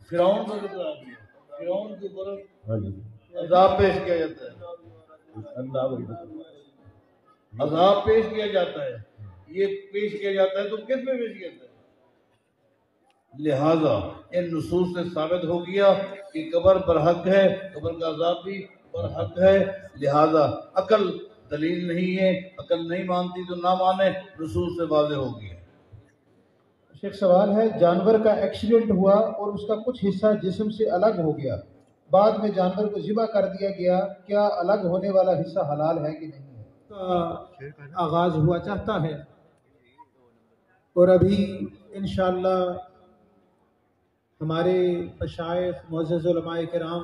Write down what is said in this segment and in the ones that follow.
فرعون کا ذکر آ گیا، فرعون کے اوپر عذاب پیش کیا جاتا ہے، عذاب پیش کیا جاتا ہے، یہ پیش کیا جاتا ہے تو کس میں پیش کیا جاتا ہے؟ لہذا ان نصوص سے ثابت ہو گیا کہ قبر برحق ہے، قبر کا عذاب بھی برحق ہے، لہذا عقل دلیل نہیں ہے، عقل نہیں مانتی تو نہ مانے، نصوص سے واضح ہو گیا۔ شیخ سوال ہے، جانور کا ایکسیڈنٹ ہوا اور اس کا کچھ حصہ جسم سے الگ ہو گیا، بعد میں جانور کو ذبح کر دیا گیا، کیا الگ ہونے والا حصہ حلال ہے کہ نہیں ہے؟ کا آغاز ہوا چاہتا ہے اور ابھی انشاءاللہ ہمارے مشائخ معزز علماء کرام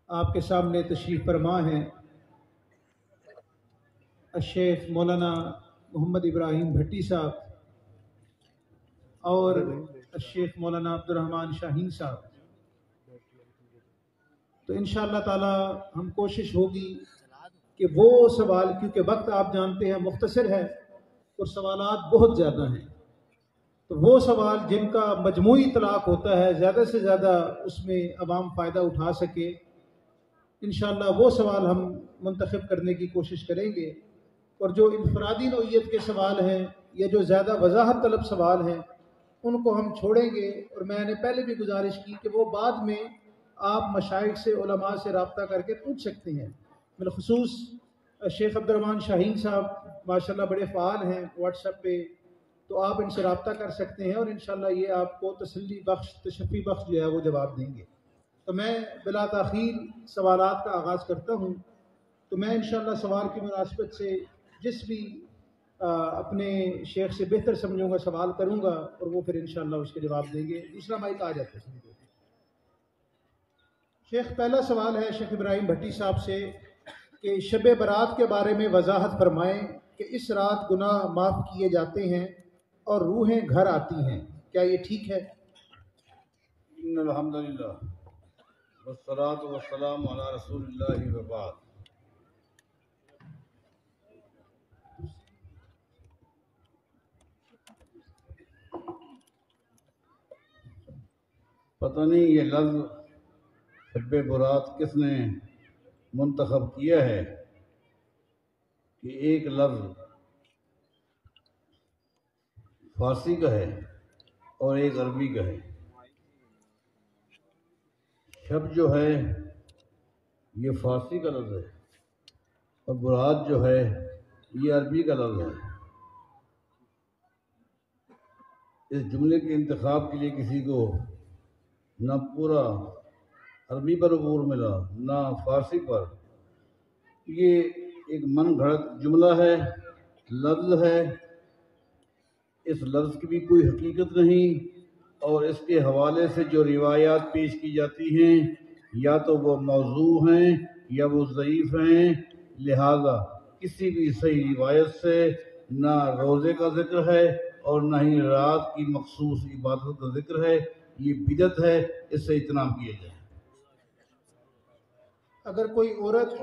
آپ کے سامنے تشریف فرما ہیں، الشیخ مولانا محمد ابراہیم بھٹی صاحب اور الشیخ مولانا عبد الرحمن شاہین صاحب، تو انشاءاللہ تعالی ہم کوشش ہوگی کہ وہ سوال، کیونکہ وقت آپ جانتے ہیں مختصر ہے اور سوالات بہت زیادہ ہیں، تو وہ سوال جن کا مجموعی اطلاق ہوتا ہے زیادہ سے زیادہ اس میں عوام فائدہ اٹھا سکے، انشاءاللہ وہ سوال ہم منتخب کرنے کی کوشش کریں گے، اور جو انفرادی نوعیت کے سوال ہیں یا جو زیادہ وضاحت طلب سوال ہیں ان کو ہم چھوڑیں گے، اور میں نے پہلے بھی گزارش کی کہ وہ بعد میں آپ مشائخ سے، علماء سے رابطہ کر کے پوچھ سکتے ہیں، بالخصوص شیخ عبد الرحمن شاہین صاحب ماشاءاللہ بڑے فعال ہیں واٹس ایپ پہ، تو آپ ان سے رابطہ کر سکتے ہیں اور انشاءاللہ یہ آپ کو تسلی بخش، تشفی بخش جو ہے وہ جواب دیں گے۔ تو میں بلا تاخیر سوالات کا آغاز کرتا ہوں، تو میں انشاءاللہ سوال کی مناسبت سے جس بھی اپنے شیخ سے بہتر سمجھوں گا سوال کروں گا اور وہ پھر انشاءاللہ اس کے جواب دیں گے۔ دوسرا مائک آ جاتا ہے شیخ۔ پہلا سوال ہے شیخ ابراہیم بھٹی صاحب سے کہ شب برات کے بارے میں وضاحت فرمائیں کہ اس رات گناہ معاف کیے جاتے ہیں اور روحیں گھر آتی ہیں، کیا یہ ٹھیک ہے؟ ان الحمدللہ والصلاۃ والسلام علی رسول اللہ وبعد۔ پتہ نہیں یہ لفظ شب برات کس نے منتخب کیا ہے کہ ایک لفظ فارسی کا ہے اور ایک عربی کا ہے۔ شب جو ہے یہ فارسی کا لفظ ہے اور برات جو ہے یہ عربی کا لفظ ہے۔ اس جملے کے انتخاب کے لیے کسی کو نہ پورا عربی پر عبور ملا نہ فارسی پر، یہ ایک من گھڑت جملہ ہے، لفظ ہے، اس لفظ کی بھی کوئی حقیقت نہیں، اور اس کے حوالے سے جو روایات پیش کی جاتی ہیں یا تو وہ موضوع ہیں یا وہ ضعیف ہیں، لہذا کسی بھی صحیح روایت سے نہ روزے کا ذکر ہے اور نہ ہی رات کی مخصوص عبادت کا ذکر ہے، یہ بدعت ہے، اس سے اجتناب کیا جائے۔ اگر کوئی عورت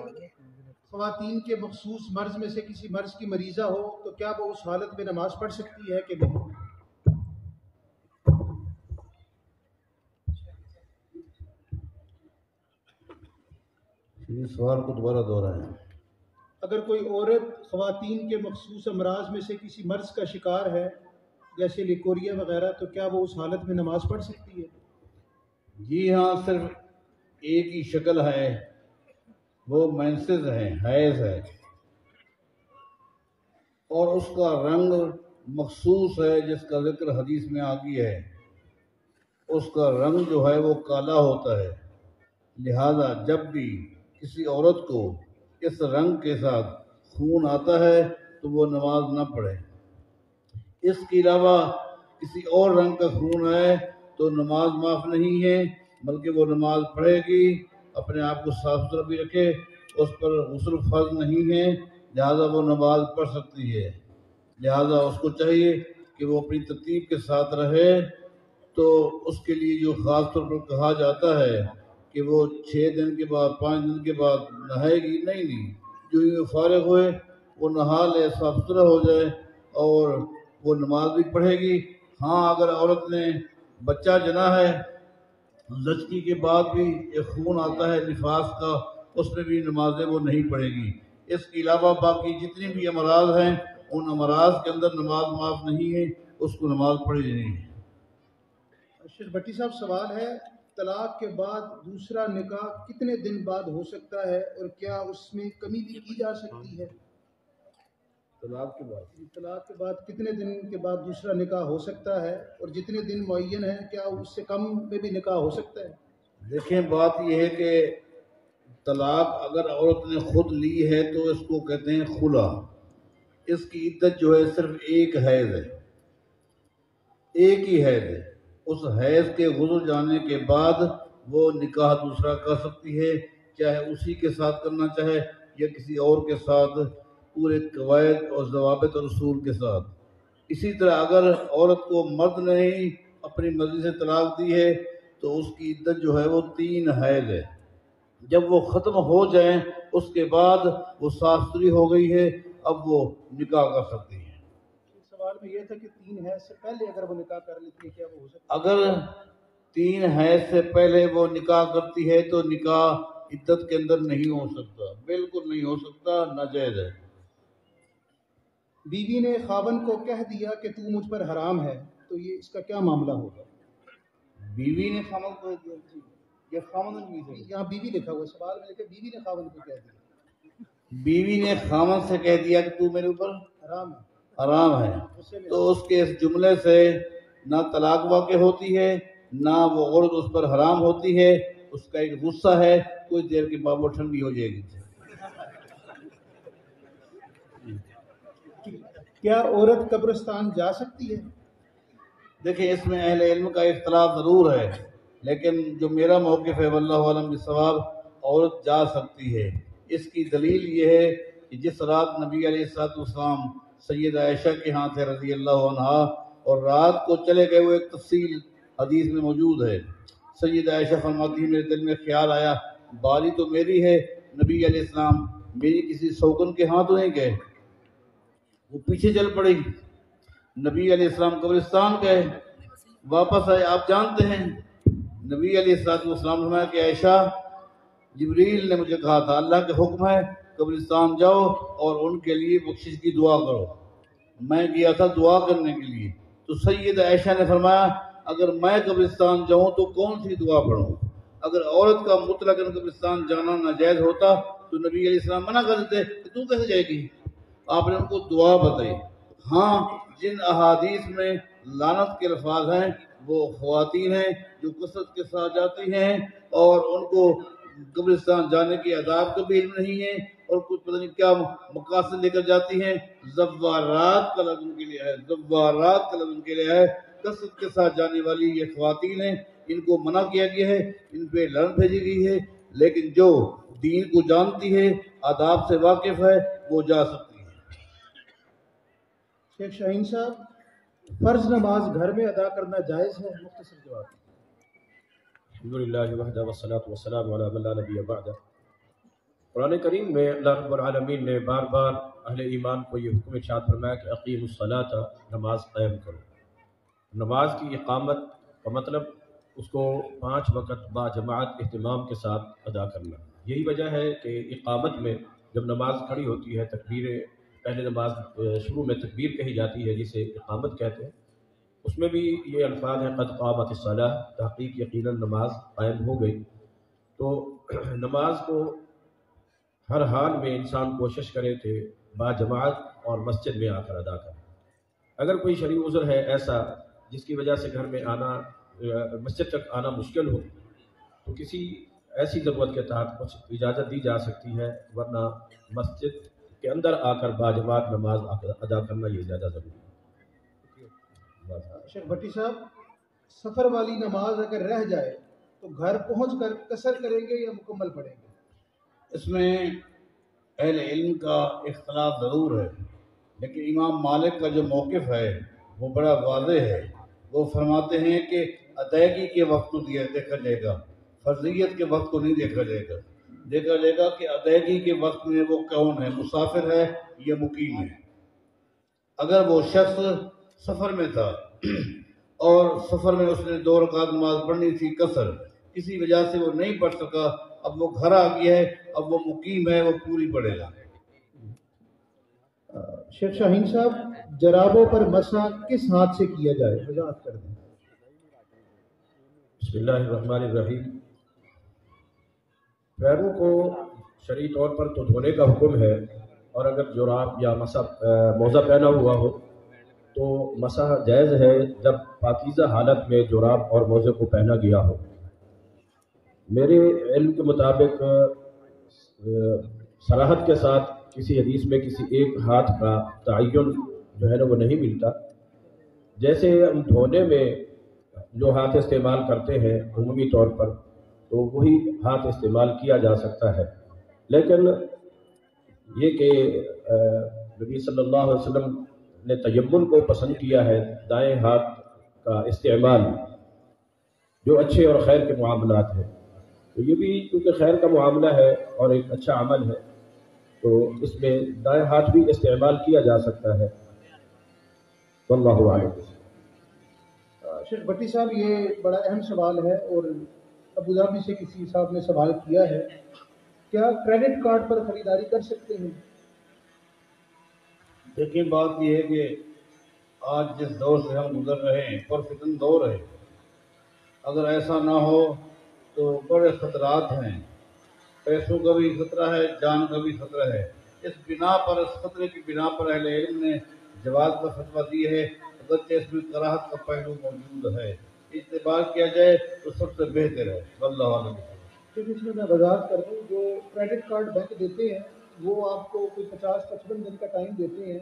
خواتین کے مخصوص مرض میں سے کسی مرض کی مریضہ ہو تو کیا وہ اس حالت میں نماز پڑھ سکتی ہے کہ نہیں؟ یہ سوال کو دوبارہ دہرائیں۔ اگر کوئی عورت خواتین کے مخصوص امراض میں سے کسی مرض کا شکار ہے جیسے لیکوریا وغیرہ، تو کیا وہ اس حالت میں نماز پڑھ سکتی ہے؟ جی ہاں، صرف ایک ہی شکل ہے، وہ مینسز ہے، حیض ہے، اور اس کا رنگ مخصوص ہے جس کا ذکر حدیث میں آ گیا ہے، اس کا رنگ جو ہے وہ کالا ہوتا ہے، لہذا جب بھی کسی عورت کو اس رنگ کے ساتھ خون آتا ہے تو وہ نماز نہ پڑھے۔ اس کے علاوہ کسی اور رنگ کا خون ہے تو نماز معاف نہیں ہے، بلکہ وہ نماز پڑھے گی، اپنے آپ کو صاف ستھرا بھی رکھے، اس پر غسل فرض نہیں ہے، لہذا وہ نماز پڑھ سکتی ہے۔ لہذا اس کو چاہیے کہ وہ اپنی ترتیب کے ساتھ رہے، تو اس کے لیے جو خاص طور پر کہا جاتا ہے کہ وہ 6 دن کے بعد 5 دن کے بعد نہائے گی، نہیں، جو ہی وہ فارغ ہوئے وہ نہا لے، صاف ستھرا ہو جائے اور وہ نماز بھی پڑھے گی۔ ہاں، اگر عورت نے بچہ جنا ہے، لچکی کے بعد بھی ایک خون آتا ہے نفاس کا، اس میں بھی نمازیں وہ نہیں پڑھے گی۔ اس کے علاوہ باقی جتنی بھی امراض ہیں ان امراض کے اندر نماز معاف نہیں ہے، اس کو نماز پڑھی نہیں ہے۔ شیخ بھٹی صاحب سوال ہے، طلاق کے بعد دوسرا نکاح کتنے دن بعد ہو سکتا ہے اور کیا اس میں کمی بھی کی جا سکتی ہے؟ طلاق کے بعد طلاق کے بعد کتنے دن کے بعد دوسرا نکاح ہو سکتا ہے اور جتنے دن معین ہیں کیا اس سے کم میں بھی نکاح ہو سکتا ہے؟ دیکھیں، بات یہ ہے کہ طلاق اگر عورت نے خود لی ہے تو اس کو کہتے ہیں خلا۔ اس کی عدت جو ہے صرف ایک حیض ہے، ایک ہی حیض ہے۔ اس حیض کے گزر جانے کے بعد وہ نکاح دوسرا کر سکتی ہے، چاہے اسی کے ساتھ کرنا چاہے یا کسی اور کے ساتھ، پورے قواعد اور ضوابط اور اصول کے ساتھ۔ اسی طرح اگر عورت کو مرد نے ہی اپنی مرضی سے طلاق دی ہے تو اس کی عدت جو ہے وہ 3 حیض ہے۔ جب وہ ختم ہو جائیں اس کے بعد وہ صاف ستھری ہو گئی ہے، اب وہ نکاح کر سکتی ہے۔ سوال میں یہ تھا کہ 3 حیض سے پہلے اگر وہ نکاح کر لیتی ہے کیا وہ ہو سکتا ہے؟ اگر 3 حیض سے پہلے وہ نکاح کرتی ہے تو نکاح عدت کے اندر نہیں ہو سکتا، بالکل نہیں ہو سکتا، ناجائز ہے۔ بیوی نے خاوند کو کہہ دیا کہ تو مجھ پر حرام ہے، تو یہ اس کا کیا معاملہ ہوگا؟ بیوی نے خاوند کو دیا، یہ خاوند نے بھی یہاں بیوی لکھا ہوا سوال میں لکھا بیوی نے خاوند کو کہہ دیا، بیوی نے خاوند سے کہہ دیا کہ تو میرے اوپر حرام ہے، حرام ہے، تو اس کے اس جملے سے نہ طلاق واقع ہوتی ہے، نہ وہ عورت اس پر حرام ہوتی ہے، اس کا ایک غصہ ہے، کچھ دیر کے بعد وہ ٹھنڈی ہو جائے گی۔ کیا عورت قبرستان جا سکتی ہے؟ دیکھیں، اس میں اہل علم کا اختلاف ضرور ہے، لیکن جو میرا موقف ہے واللہ عالم بالصواب، عورت جا سکتی ہے۔ اس کی دلیل یہ ہے کہ جس رات نبی علیہ السلام سید عائشہ کے ہاں تھے رضی اللہ عنہا، اور رات کو چلے گئے، وہ ایک تفصیل حدیث میں موجود ہے۔ سید عائشہ فرماتی ہے، میرے دل میں خیال آیا باری تو میری ہے، نبی علیہ السلام میری کسی سوگن کے ہاں تو نہیں گئے۔ وہ پیچھے چل پڑی، نبی علیہ السلام قبرستان گئے، واپس آئے۔ آپ جانتے ہیں نبی علیہ السلام فرمایا کہ عائشہ، جبریل نے مجھے کہا تھا اللہ کے حکم ہے قبرستان جاؤ اور ان کے لیے بخشش کی دعا کرو۔ میں گیا تھا دعا کرنے کے لیے، تو سید عائشہ نے فرمایا اگر میں قبرستان جاؤں تو کون سی دعا پڑھوں؟ اگر عورت کا مطلق قبرستان جانا ناجائز ہوتا تو نبی علیہ السلام منع کر دیتے کہ تو کیسے جائے گی؟ آپ نے ان کو دعا بتائی۔ ہاں، جن احادیث میں لعنت کے الفاظ ہیں وہ خواتین ہیں جو کثرت کے ساتھ جاتی ہیں اور ان کو قبرستان جانے کے آداب کا بھی علم نہیں ہے، اور کچھ پتہ نہیں کیا مقاصد لے کر جاتی ہیں۔ زوارات کا لفظ ان کے لیے ہے، زوارات کا لفظ ان کے لیے ہے، کثرت کے ساتھ جانے والی یہ خواتین ہیں، ان کو منع کیا گیا ہے، ان پہ لعنت بھیجی گئی ہے۔ لیکن جو دین کو جانتی ہے، آداب سے واقف ہے، وہ جا سکتی ہے۔ شیخ شاہین صاحب، فرض نماز گھر میں ادا کرنا جائز ہے؟ مختصر جواب۔ الحمدللہ وحدہ والصلاة والسلام علی من لا نبی بعدہ۔ قرآن کریم میں اللہ رب العالمین نے بار بار اہل ایمان کو یہ حکم ارشاد فرمایا کہ اقیموا الصلاۃ، نماز قائم کرو۔ نماز کی اقامت کا مطلب اس کو 5 وقت با جماعت اہتمام کے ساتھ ادا کرنا۔ یہی وجہ ہے کہ اقامت میں جب نماز کھڑی ہوتی ہے، تکبیر پہلے نماز شروع میں تکبیر کہی جاتی ہے جسے اقامت کہتے ہیں، اس میں بھی یہ الفاظ ہیں قد قامت الصلاۃ، تحقیق یقیناً نماز قائم ہو گئی۔ تو نماز کو ہر حال میں انسان کوشش کرے کہ با جماعت اور مسجد میں آ کر ادا کرے۔ اگر کوئی شرعی عذر ہے ایسا جس کی وجہ سے گھر میں آنا، مسجد تک آنا مشکل ہو، تو کسی ایسی ضرورت کے تحت کچھ اجازت دی جا سکتی ہے، ورنہ مسجد کے اندر آ کر با جماعت نماز ادا کرنا یہ زیادہ ضروری ہے۔ شیخ بھٹی صاحب، سفر والی نماز اگر رہ جائے تو گھر پہنچ کر قصر کریں گے یا مکمل پڑھیں گے؟ اس میں اہل علم کا اختلاف ضرور ہے، لیکن امام مالک کا جو موقف ہے وہ بڑا واضح ہے۔ وہ فرماتے ہیں کہ ادائیگی کے وقت کو دیکھا جائے گا، فرضیت کے وقت کو نہیں دیکھا جائے گا۔ دیکھا جائے گا کہ ادائیگی کے وقت میں وہ کون ہے، مسافر ہے یا مقیم ہے۔ اگر وہ شخص سفر میں تھا اور سفر میں اس نے 2 رکعت نماز پڑھنی تھی قصر، کسی وجہ سے وہ نہیں پڑھ سکا، اب وہ گھر آ گیا ہے، اب وہ مقیم ہے، وہ پوری پڑھے گا۔ شیخ شاہین صاحب، جرابوں پر مسح کس ہاتھ سے کیا جائے، وضاحت کر دیں۔ بسم اللہ الرحمن الرحیم۔ پیروں کو شرعی طور پر تو دھونے کا حکم ہے، اور اگر جراب یا موزہ پہنا ہوا ہو تو مسح جائز ہے جب پاکیزہ حالت میں جراب اور موزے کو پہنا گیا ہو۔ میرے علم کے مطابق صراحت کے ساتھ کسی حدیث میں کسی ایک ہاتھ کا تعین جو ہے نا وہ نہیں ملتا۔ جیسے ہم دھونے میں جو ہاتھ استعمال کرتے ہیں عمومی طور پر، تو وہی ہاتھ استعمال کیا جا سکتا ہے، لیکن یہ کہ نبی صلی اللہ علیہ وسلم نے تیمم کو پسند کیا ہے، دائیں ہاتھ کا استعمال، جو اچھے اور خیر کے معاملات ہیں، تو یہ بھی کیونکہ خیر کا معاملہ ہے اور ایک اچھا عمل ہے، تو اس میں دائیں ہاتھ بھی استعمال کیا جا سکتا ہے۔ واللہ اعلم۔ شیخ بھٹی صاحب، یہ بڑا اہم سوال ہے اور ابوظہبی سے کسی صاحب نے سوال کیا ہے، کیا کریڈٹ کارڈ پر خریداری کر سکتے ہیں؟ دیکھیں، بات یہ ہے کہ آج جس دور سے ہم گزر رہے ہیں پرفتن دور ہے، اگر ایسا نہ ہو تو بڑے خطرات ہیں، پیسوں کا بھی خطرہ ہے، جان کا بھی خطرہ ہے۔ اس بنا پر، اس خطرے کی بنا پر اہل علم نے جواز کا فتویٰ دی ہے، اگرچہ اس میں کراہت کا پہلو موجود ہے، اعتبار کیا جائے تو سب سے بہتر ہے۔ واللہ اعلم۔ پھر اس میں میں وضاحت کر دوں، جو کریڈٹ کارڈ بینک دیتے ہیں وہ آپ کو کوئی 50-55 دن کا ٹائم دیتے ہیں،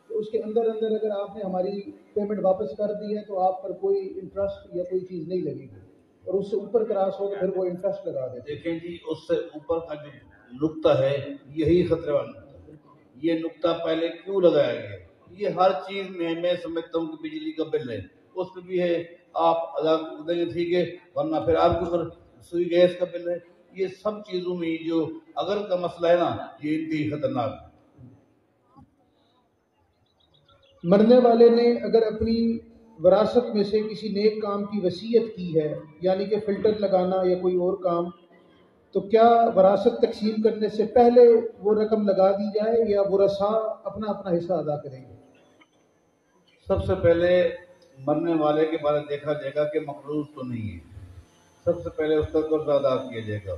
تو اس کے اندر اگر آپ نے ہماری پیمنٹ واپس کر دی ہے تو آپ پر کوئی انٹرسٹ یا کوئی چیز نہیں لگے گی، اور اس سے اوپر کراس ہو تو پھر وہ انٹرسٹ لگا دیتے ہیں۔ دیکھیں جی، اس سے اوپر کا جو نقطہ ہے یہی خطرے والا نقطہ ہے۔ یہ نقطہ پہلے کیوں لگایا گیا؟ یہ ہر چیز میں سمجھتا ہوں کہ بجلی کا بل ہے، اس میں بھی ہے، آپ ادا دیں گے ٹھیک ہے، ورنہ پھر آپ کے اوپر سوئی گیس کا بل ہے۔ یہ سب چیزوں میں جو اگر کا مسئلہ ہے نا، یہ انتہائی خطرناک ہے۔ مرنے والے نے اگر اپنی وراثت میں سے کسی نیک کام کی وصیت کی ہے، یعنی کہ فلٹر لگانا یا کوئی اور کام، تو کیا وراثت تقسیم کرنے سے پہلے وہ رقم لگا دی جائے یا ورثاء اپنا اپنا حصہ ادا کریں گے؟ سب سے پہلے مرنے والے کے بارے دیکھا جائے گا کہ مقروض تو نہیں ہے، سب سے پہلے اس کا قرض ادا کیا جائے گا،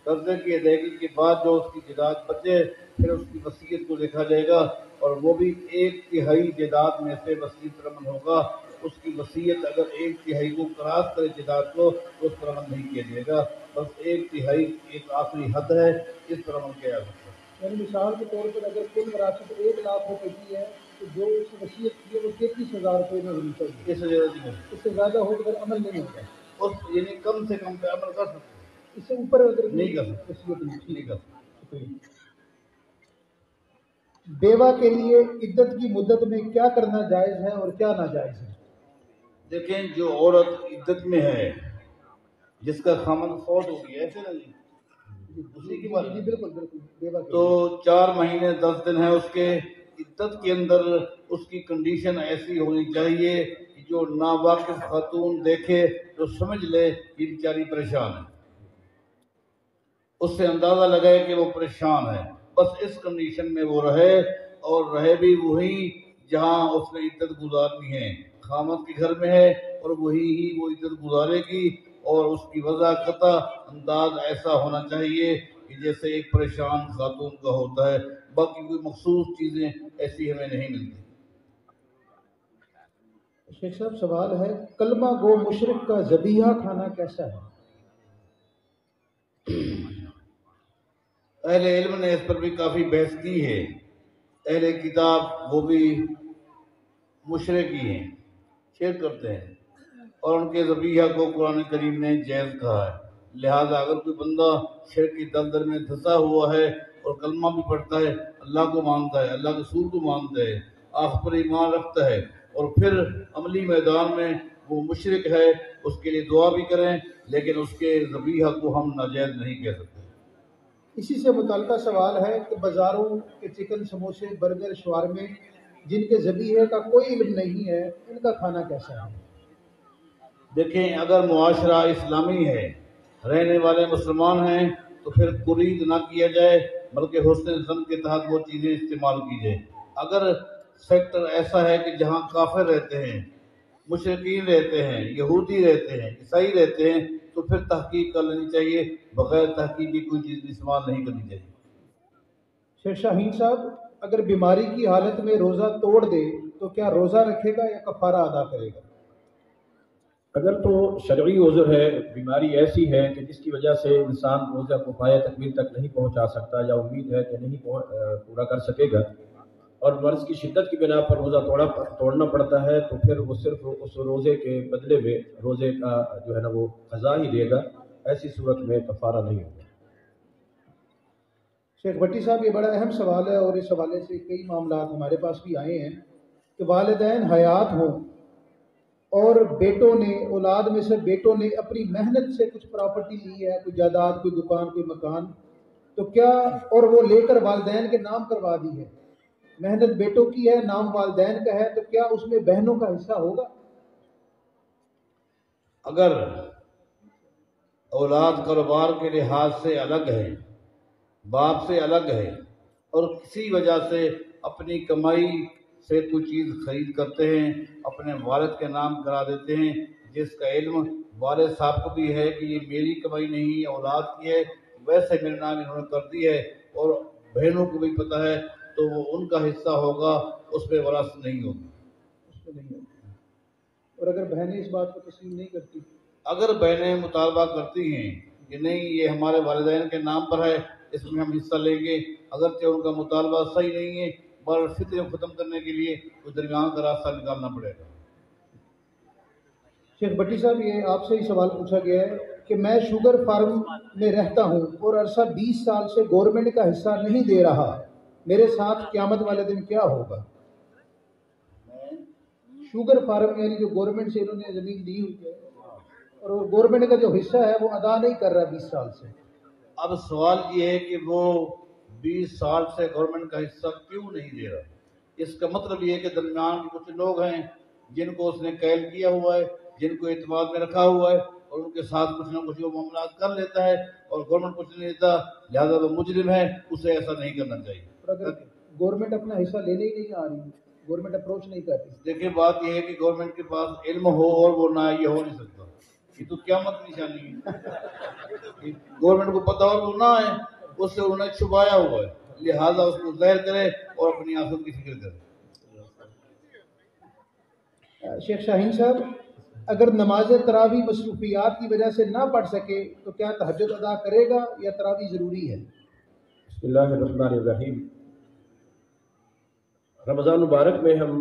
قرضے کی ادائیگی کے بعد جو اس کی جائیداد بچے پھر اس کی وصیت کو دیکھا جائے گا، اور وہ بھی 1/3 جائیداد میں سے وصیت پر عمل ہوگا۔ اس کی وصیت اگر 1/3 کو کراس کرے جائیداد کو تو اس پر عمل نہیں کیا جائے گا، بس 1/3 ایک آخری حد ہے، اس پر عمل کیا جا سکتا ہے۔ یعنی مثال کے طور پر اگر کل وراثت 1 لاکھ روپے کی ہے تو جو اس کی وصیت کی ہے وہ 33,000 روپے میں ہونی چاہیے، اس سے زیادہ نہیں ہوگا، اس سے زیادہ ہو تو پھر عمل نہیں ہوگا، یعنی کم سے کم پہ عمل کر سکتے ہیں، اس سے اوپر اگر نہیں کر سکتے، وصیت نہیں کر سکتے۔ بیوہ کے لیے عدت کی مدت میں کیا کرنا جائز ہے اور کیا ناجائز ہے؟ دیکھیں، جو عورت عدت میں ہے، جس کا خامند فوت ہو گیا، ایسے نا جی، اسی کی بات جی بالکل بالکل، بیوہ کے تو 4 مہینے 10 دن ہے اس کے عدت کے اندر، اس کی کنڈیشن ایسی ہونی چاہیے کہ جو ناواقف خاتون دیکھے تو سمجھ لے یہ بیچاری پریشان ہے، اس سے اندازہ لگائے کہ وہ پریشان ہے، بس اس کنڈیشن میں وہ رہے، اور رہے بھی وہی جہاں اس نے عدت گزارنی ہے، خامد کے گھر میں ہے اور وہی ہی وہ عدت گزارے گی، اور اس کی وضع قطع انداز ایسا ہونا چاہیے کہ جیسے ایک پریشان خاتون کا ہوتا ہے، باقی کوئی مخصوص چیزیں ایسی ہمیں نہیں ملتی۔ شیخ صاحب، سوال ہے، کلمہ گو مشرک کا ذبیحہ کھانا کیسا ہے؟ اہل علم نے اس پر بھی کافی بحث کی ہے، اہل کتاب وہ بھی مشرک ہی ہیں، شرک کرتے ہیں، اور ان کے ذبیحہ کو قرآن کریم نے جائز کہا ہے، لہذا اگر کوئی بندہ شرک کی دلدل میں دھسا ہوا ہے اور کلمہ بھی پڑھتا ہے، اللہ کو مانتا ہے، اللہ کے رسول کو مانتا ہے، آخرت پر ایمان رکھتا ہے، اور پھر عملی میدان میں وہ مشرک ہے، اس کے لیے دعا بھی کریں، لیکن اس کے ذبیحہ کو ہم ناجائز نہیں کہہ سکتے۔ اسی سے متعلقہ سوال ہے کہ بازاروں کے چکن، سموسے، برگر، شوارمے جن کے ذبیحے کا کوئی علم نہیں ہے، ان کا کھانا کیسا ہے؟ دیکھیں اگر معاشرہ اسلامی ہے، رہنے والے مسلمان ہیں، تو پھر قرید نہ کیا جائے بلکہ حسن ظن کے تحت وہ چیزیں استعمال کی جائے۔ اگر سیکٹر ایسا ہے کہ جہاں کافر رہتے ہیں، مشرکین رہتے ہیں، یہودی رہتے ہیں، عیسائی رہتے ہیں، تو پھر تحقیق کر لینی چاہیے، بغیر تحقیق کی کوئی چیز استعمال نہیں کرنی چاہیے۔ شیخ شاہین صاحب، اگر بیماری کی حالت میں روزہ توڑ دے تو کیا روزہ رکھے گا یا کفارہ ادا کرے گا؟ اگر تو شرعی عذر ہے، بیماری ایسی ہے کہ جس کی وجہ سے انسان روزہ کو پایہ تکمیل تک نہیں پہنچا سکتا یا امید ہے کہ نہیں پورا کر سکے گا، اور مرض کی شدت کی بنا پر روزہ توڑنا پڑتا ہے، تو پھر وہ صرف اس روزے کے بدلے میں روزے کا جو ہے نا وہ قضا ہی دے گا، ایسی صورت میں کفارہ نہیں ہوگا۔ شیخ بھٹی صاحب، یہ بڑا اہم سوال ہے اور اس حوالے سے کئی معاملات ہمارے پاس بھی آئے ہیں کہ والدین حیات ہوں اور بیٹوں نے، اولاد میں سے بیٹوں نے اپنی محنت سے کچھ پراپرٹی لی ہے، کوئی جائیداد، کوئی دکان، کوئی مکان، تو کیا، اور وہ لے کر والدین کے نام کروا دی ہے، محنت بیٹوں کی ہے، نام والدین کا ہے، تو کیا اس میں بہنوں کا حصہ ہوگا؟ اگر اولاد کاروبار کے لحاظ سے الگ ہے، باپ سے الگ ہے، اور کسی وجہ سے اپنی کمائی سے کوئی چیز خرید کرتے ہیں، اپنے والد کے نام کرا دیتے ہیں، جس کا علم والد صاحب کو بھی ہے کہ یہ میری کمائی نہیں اولاد کی ہے، ویسے میرے نام انہوں نے کر دی ہے، اور بہنوں کو بھی پتہ ہے، تو وہ ان کا حصہ ہوگا، اس پہ وراثت نہیں ہوگی۔ اس میں نہیں ہوگا۔ اور اگر بہنیں اس بات کو تسلیم نہیں کرتی؟ اگر بہنیں مطالبہ کرتی ہیں کہ نہیں یہ ہمارے والدین کے نام پر ہے، اس میں ہم حصہ لیں گے، اگرچہ ان کا مطالبہ صحیح نہیں ہے، پر فتنے کو ختم کرنے کے لیے کوئی درمیان کا راستہ نکالنا پڑے گا۔ شیخ بھٹی صاحب، یہ آپ سے ہی سوال پوچھا گیا ہے کہ میں شوگر فارم میں رہتا ہوں اور عرصہ 20 سال سے گورنمنٹ کا حصہ نہیں دے رہا، میرے ساتھ قیامت والے دن کیا ہوگا؟ شوگر فارم یعنی جو گورنمنٹ سے انہوں نے زمین دی ہوئی ہے اور وہ گورنمنٹ کا جو حصہ ہے وہ ادا نہیں کر رہا 20 سال سے۔ اب سوال یہ ہے کہ وہ 20 سال سے گورنمنٹ کا حصہ کیوں نہیں دے رہا؟ اس کا مطلب یہ ہے کہ درمیان کے کچھ لوگ ہیں جن کو اس نے قید کیا ہوا ہے، جن کو اعتماد میں رکھا ہوا ہے، اور ان کے ساتھ کچھ نہ کچھ وہ معاملات کر لیتا ہے، اور گورنمنٹ کچھ نہیں دیتا، لہٰذا وہ مجرم ہے، اسے ایسا نہیں کرنا چاہیے۔ اور اگر گورنمنٹ اپنا حصہ لینے ہی نہیں آ رہی، گورنمنٹ اپروچ نہیں کر رہی؟ دیکھیں بات یہ ہے کہ گورنمنٹ کے پاس علم ہو اور وہ نہ، یہ ہو نہیں سکتا، یہ تو قیامت نشانی ہے۔ گورنمنٹ کو پتا ہو وہ نہ ہے، اس سے انہوں نے چھپایا ہوا ہے، لہٰذا اس کو ظاہر کرے اور اپنی آخرت کی فکر کرے۔ شیخ شاہین صاحب، اگر نماز تراویح مصروفیات کی وجہ سے نہ پڑھ سکے تو کیا تہجد ادا کرے گا یا تراویح ضروری ہے؟ بسم اللہ الرحمن الرحیم۔ رمضان مبارک میں ہم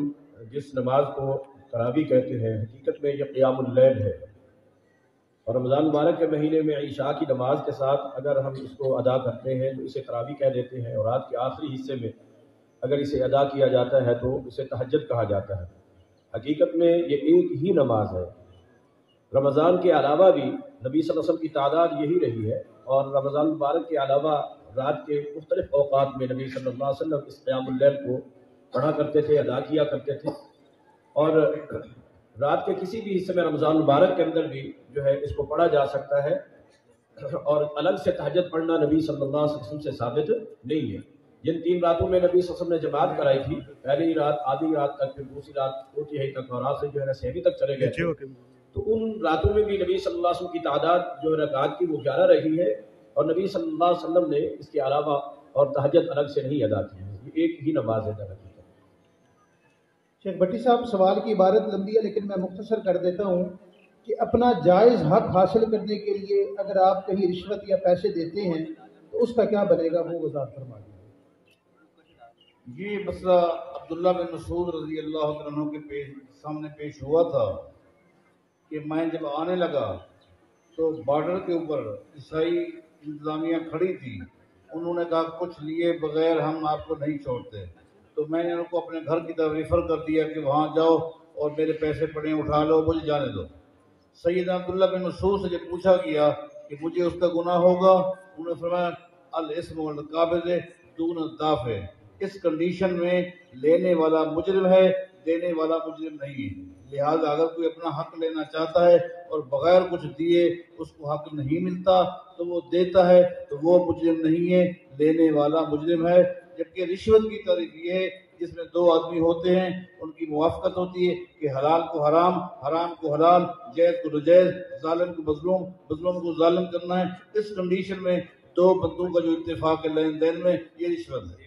جس نماز کو تراویح کہتے ہیں، حقیقت میں یہ قیام اللیل ہے، اور رمضان مبارک کے مہینے میں عشاء کی نماز کے ساتھ اگر ہم اس کو ادا کرتے ہیں تو اسے تراویح کہہ دیتے ہیں، اور رات کے آخری حصے میں اگر اسے ادا کیا جاتا ہے تو اسے تہجد کہا جاتا ہے۔ حقیقت میں یہ ایک ہی نماز ہے۔ رمضان کے علاوہ بھی نبی صلی اللہ علیہ وسلم کی تعداد یہی رہی ہے، اور رمضان مبارک کے علاوہ رات کے مختلف اوقات میں نبی صلی اللہ علیہ وسلم اس قیام اللیل کو پڑھا کرتے تھے، ادا کیا کرتے تھے، اور رات کے کسی بھی حصے میں رمضان مبارک کے اندر بھی جو ہے اس کو پڑھا جا سکتا ہے، اور الگ سے تہجد پڑھنا نبی صلی اللہ علیہ وسلم سے ثابت نہیں ہے۔ جن 3 راتوں میں نبی صلی اللہ علیہ وسلم نے جماعت کرائی تھی، پہلی رات آدھی رات تک، پھر دوسری رات چوتھی تک، اور آخر جو ہے نا 6 تک چلے گئے تھے، تو ان راتوں میں بھی نبی صلی اللہ علیہ وسلم کی تعداد جو رکعات کی وہ 11 رہی ہے، اور نبی صلی اللہ علیہ وسلم نے اس کے علاوہ اور تہجد الگ سے نہیں ادا کی ہے۔ یہ ایک ہی نماز ہے در حقیقت۔ شیخ بھٹی صاحب، سوال کی عبارت لمبی ہے لیکن میں مختصر کر دیتا ہوں کہ اپنا جائز حق حاصل کرنے کے لیے اگر آپ کہیں رشوت یا پیسے دیتے ہیں تو اس کا کیا بنے گا، وہ وضاحت فرما دیجیے۔ یہ مسئلہ عبداللہ بن مسعود رضی اللہ عنہ کے سامنے پیش ہوا تھا کہ میں جب آنے لگا تو بارڈر کے اوپر عیسائی انتظامیہ کھڑی تھی، انہوں نے کہا کچھ لیے بغیر ہم آپ کو نہیں چھوڑتے، تو میں نے ان کو اپنے گھر کی طرف ریفر کر دیا کہ وہاں جاؤ اور میرے پیسے پڑے اٹھا لو، مجھے جانے دو۔ سیدنا عبداللہ بن مسعود سے جب پوچھا گیا کہ مجھے اس کا گناہ ہوگا، انہوں نے فرمایا الاسم والقابض دون الدافع، اس کنڈیشن میں لینے والا مجرم ہے، دینے والا مجرم نہیں ہے۔ لہذا اگر کوئی اپنا حق لینا چاہتا ہے اور بغیر کچھ دیے اس کو حق نہیں ملتا تو وہ دیتا ہے تو وہ مجرم نہیں ہے، لینے والا مجرم ہے۔ جبکہ رشوت کی تعریف یہ ہے جس میں دو آدمی ہوتے ہیں، ان کی موافقت ہوتی ہے کہ حلال کو حرام، حرام کو حلال، جائز کو ناجائز، ظالم کو مظلوم، مظلوم کو ظالم کرنا ہے۔ اس کنڈیشن میں دو بندوں کا جو اتفاق ہے لین دین میں، یہ رشوت ہے۔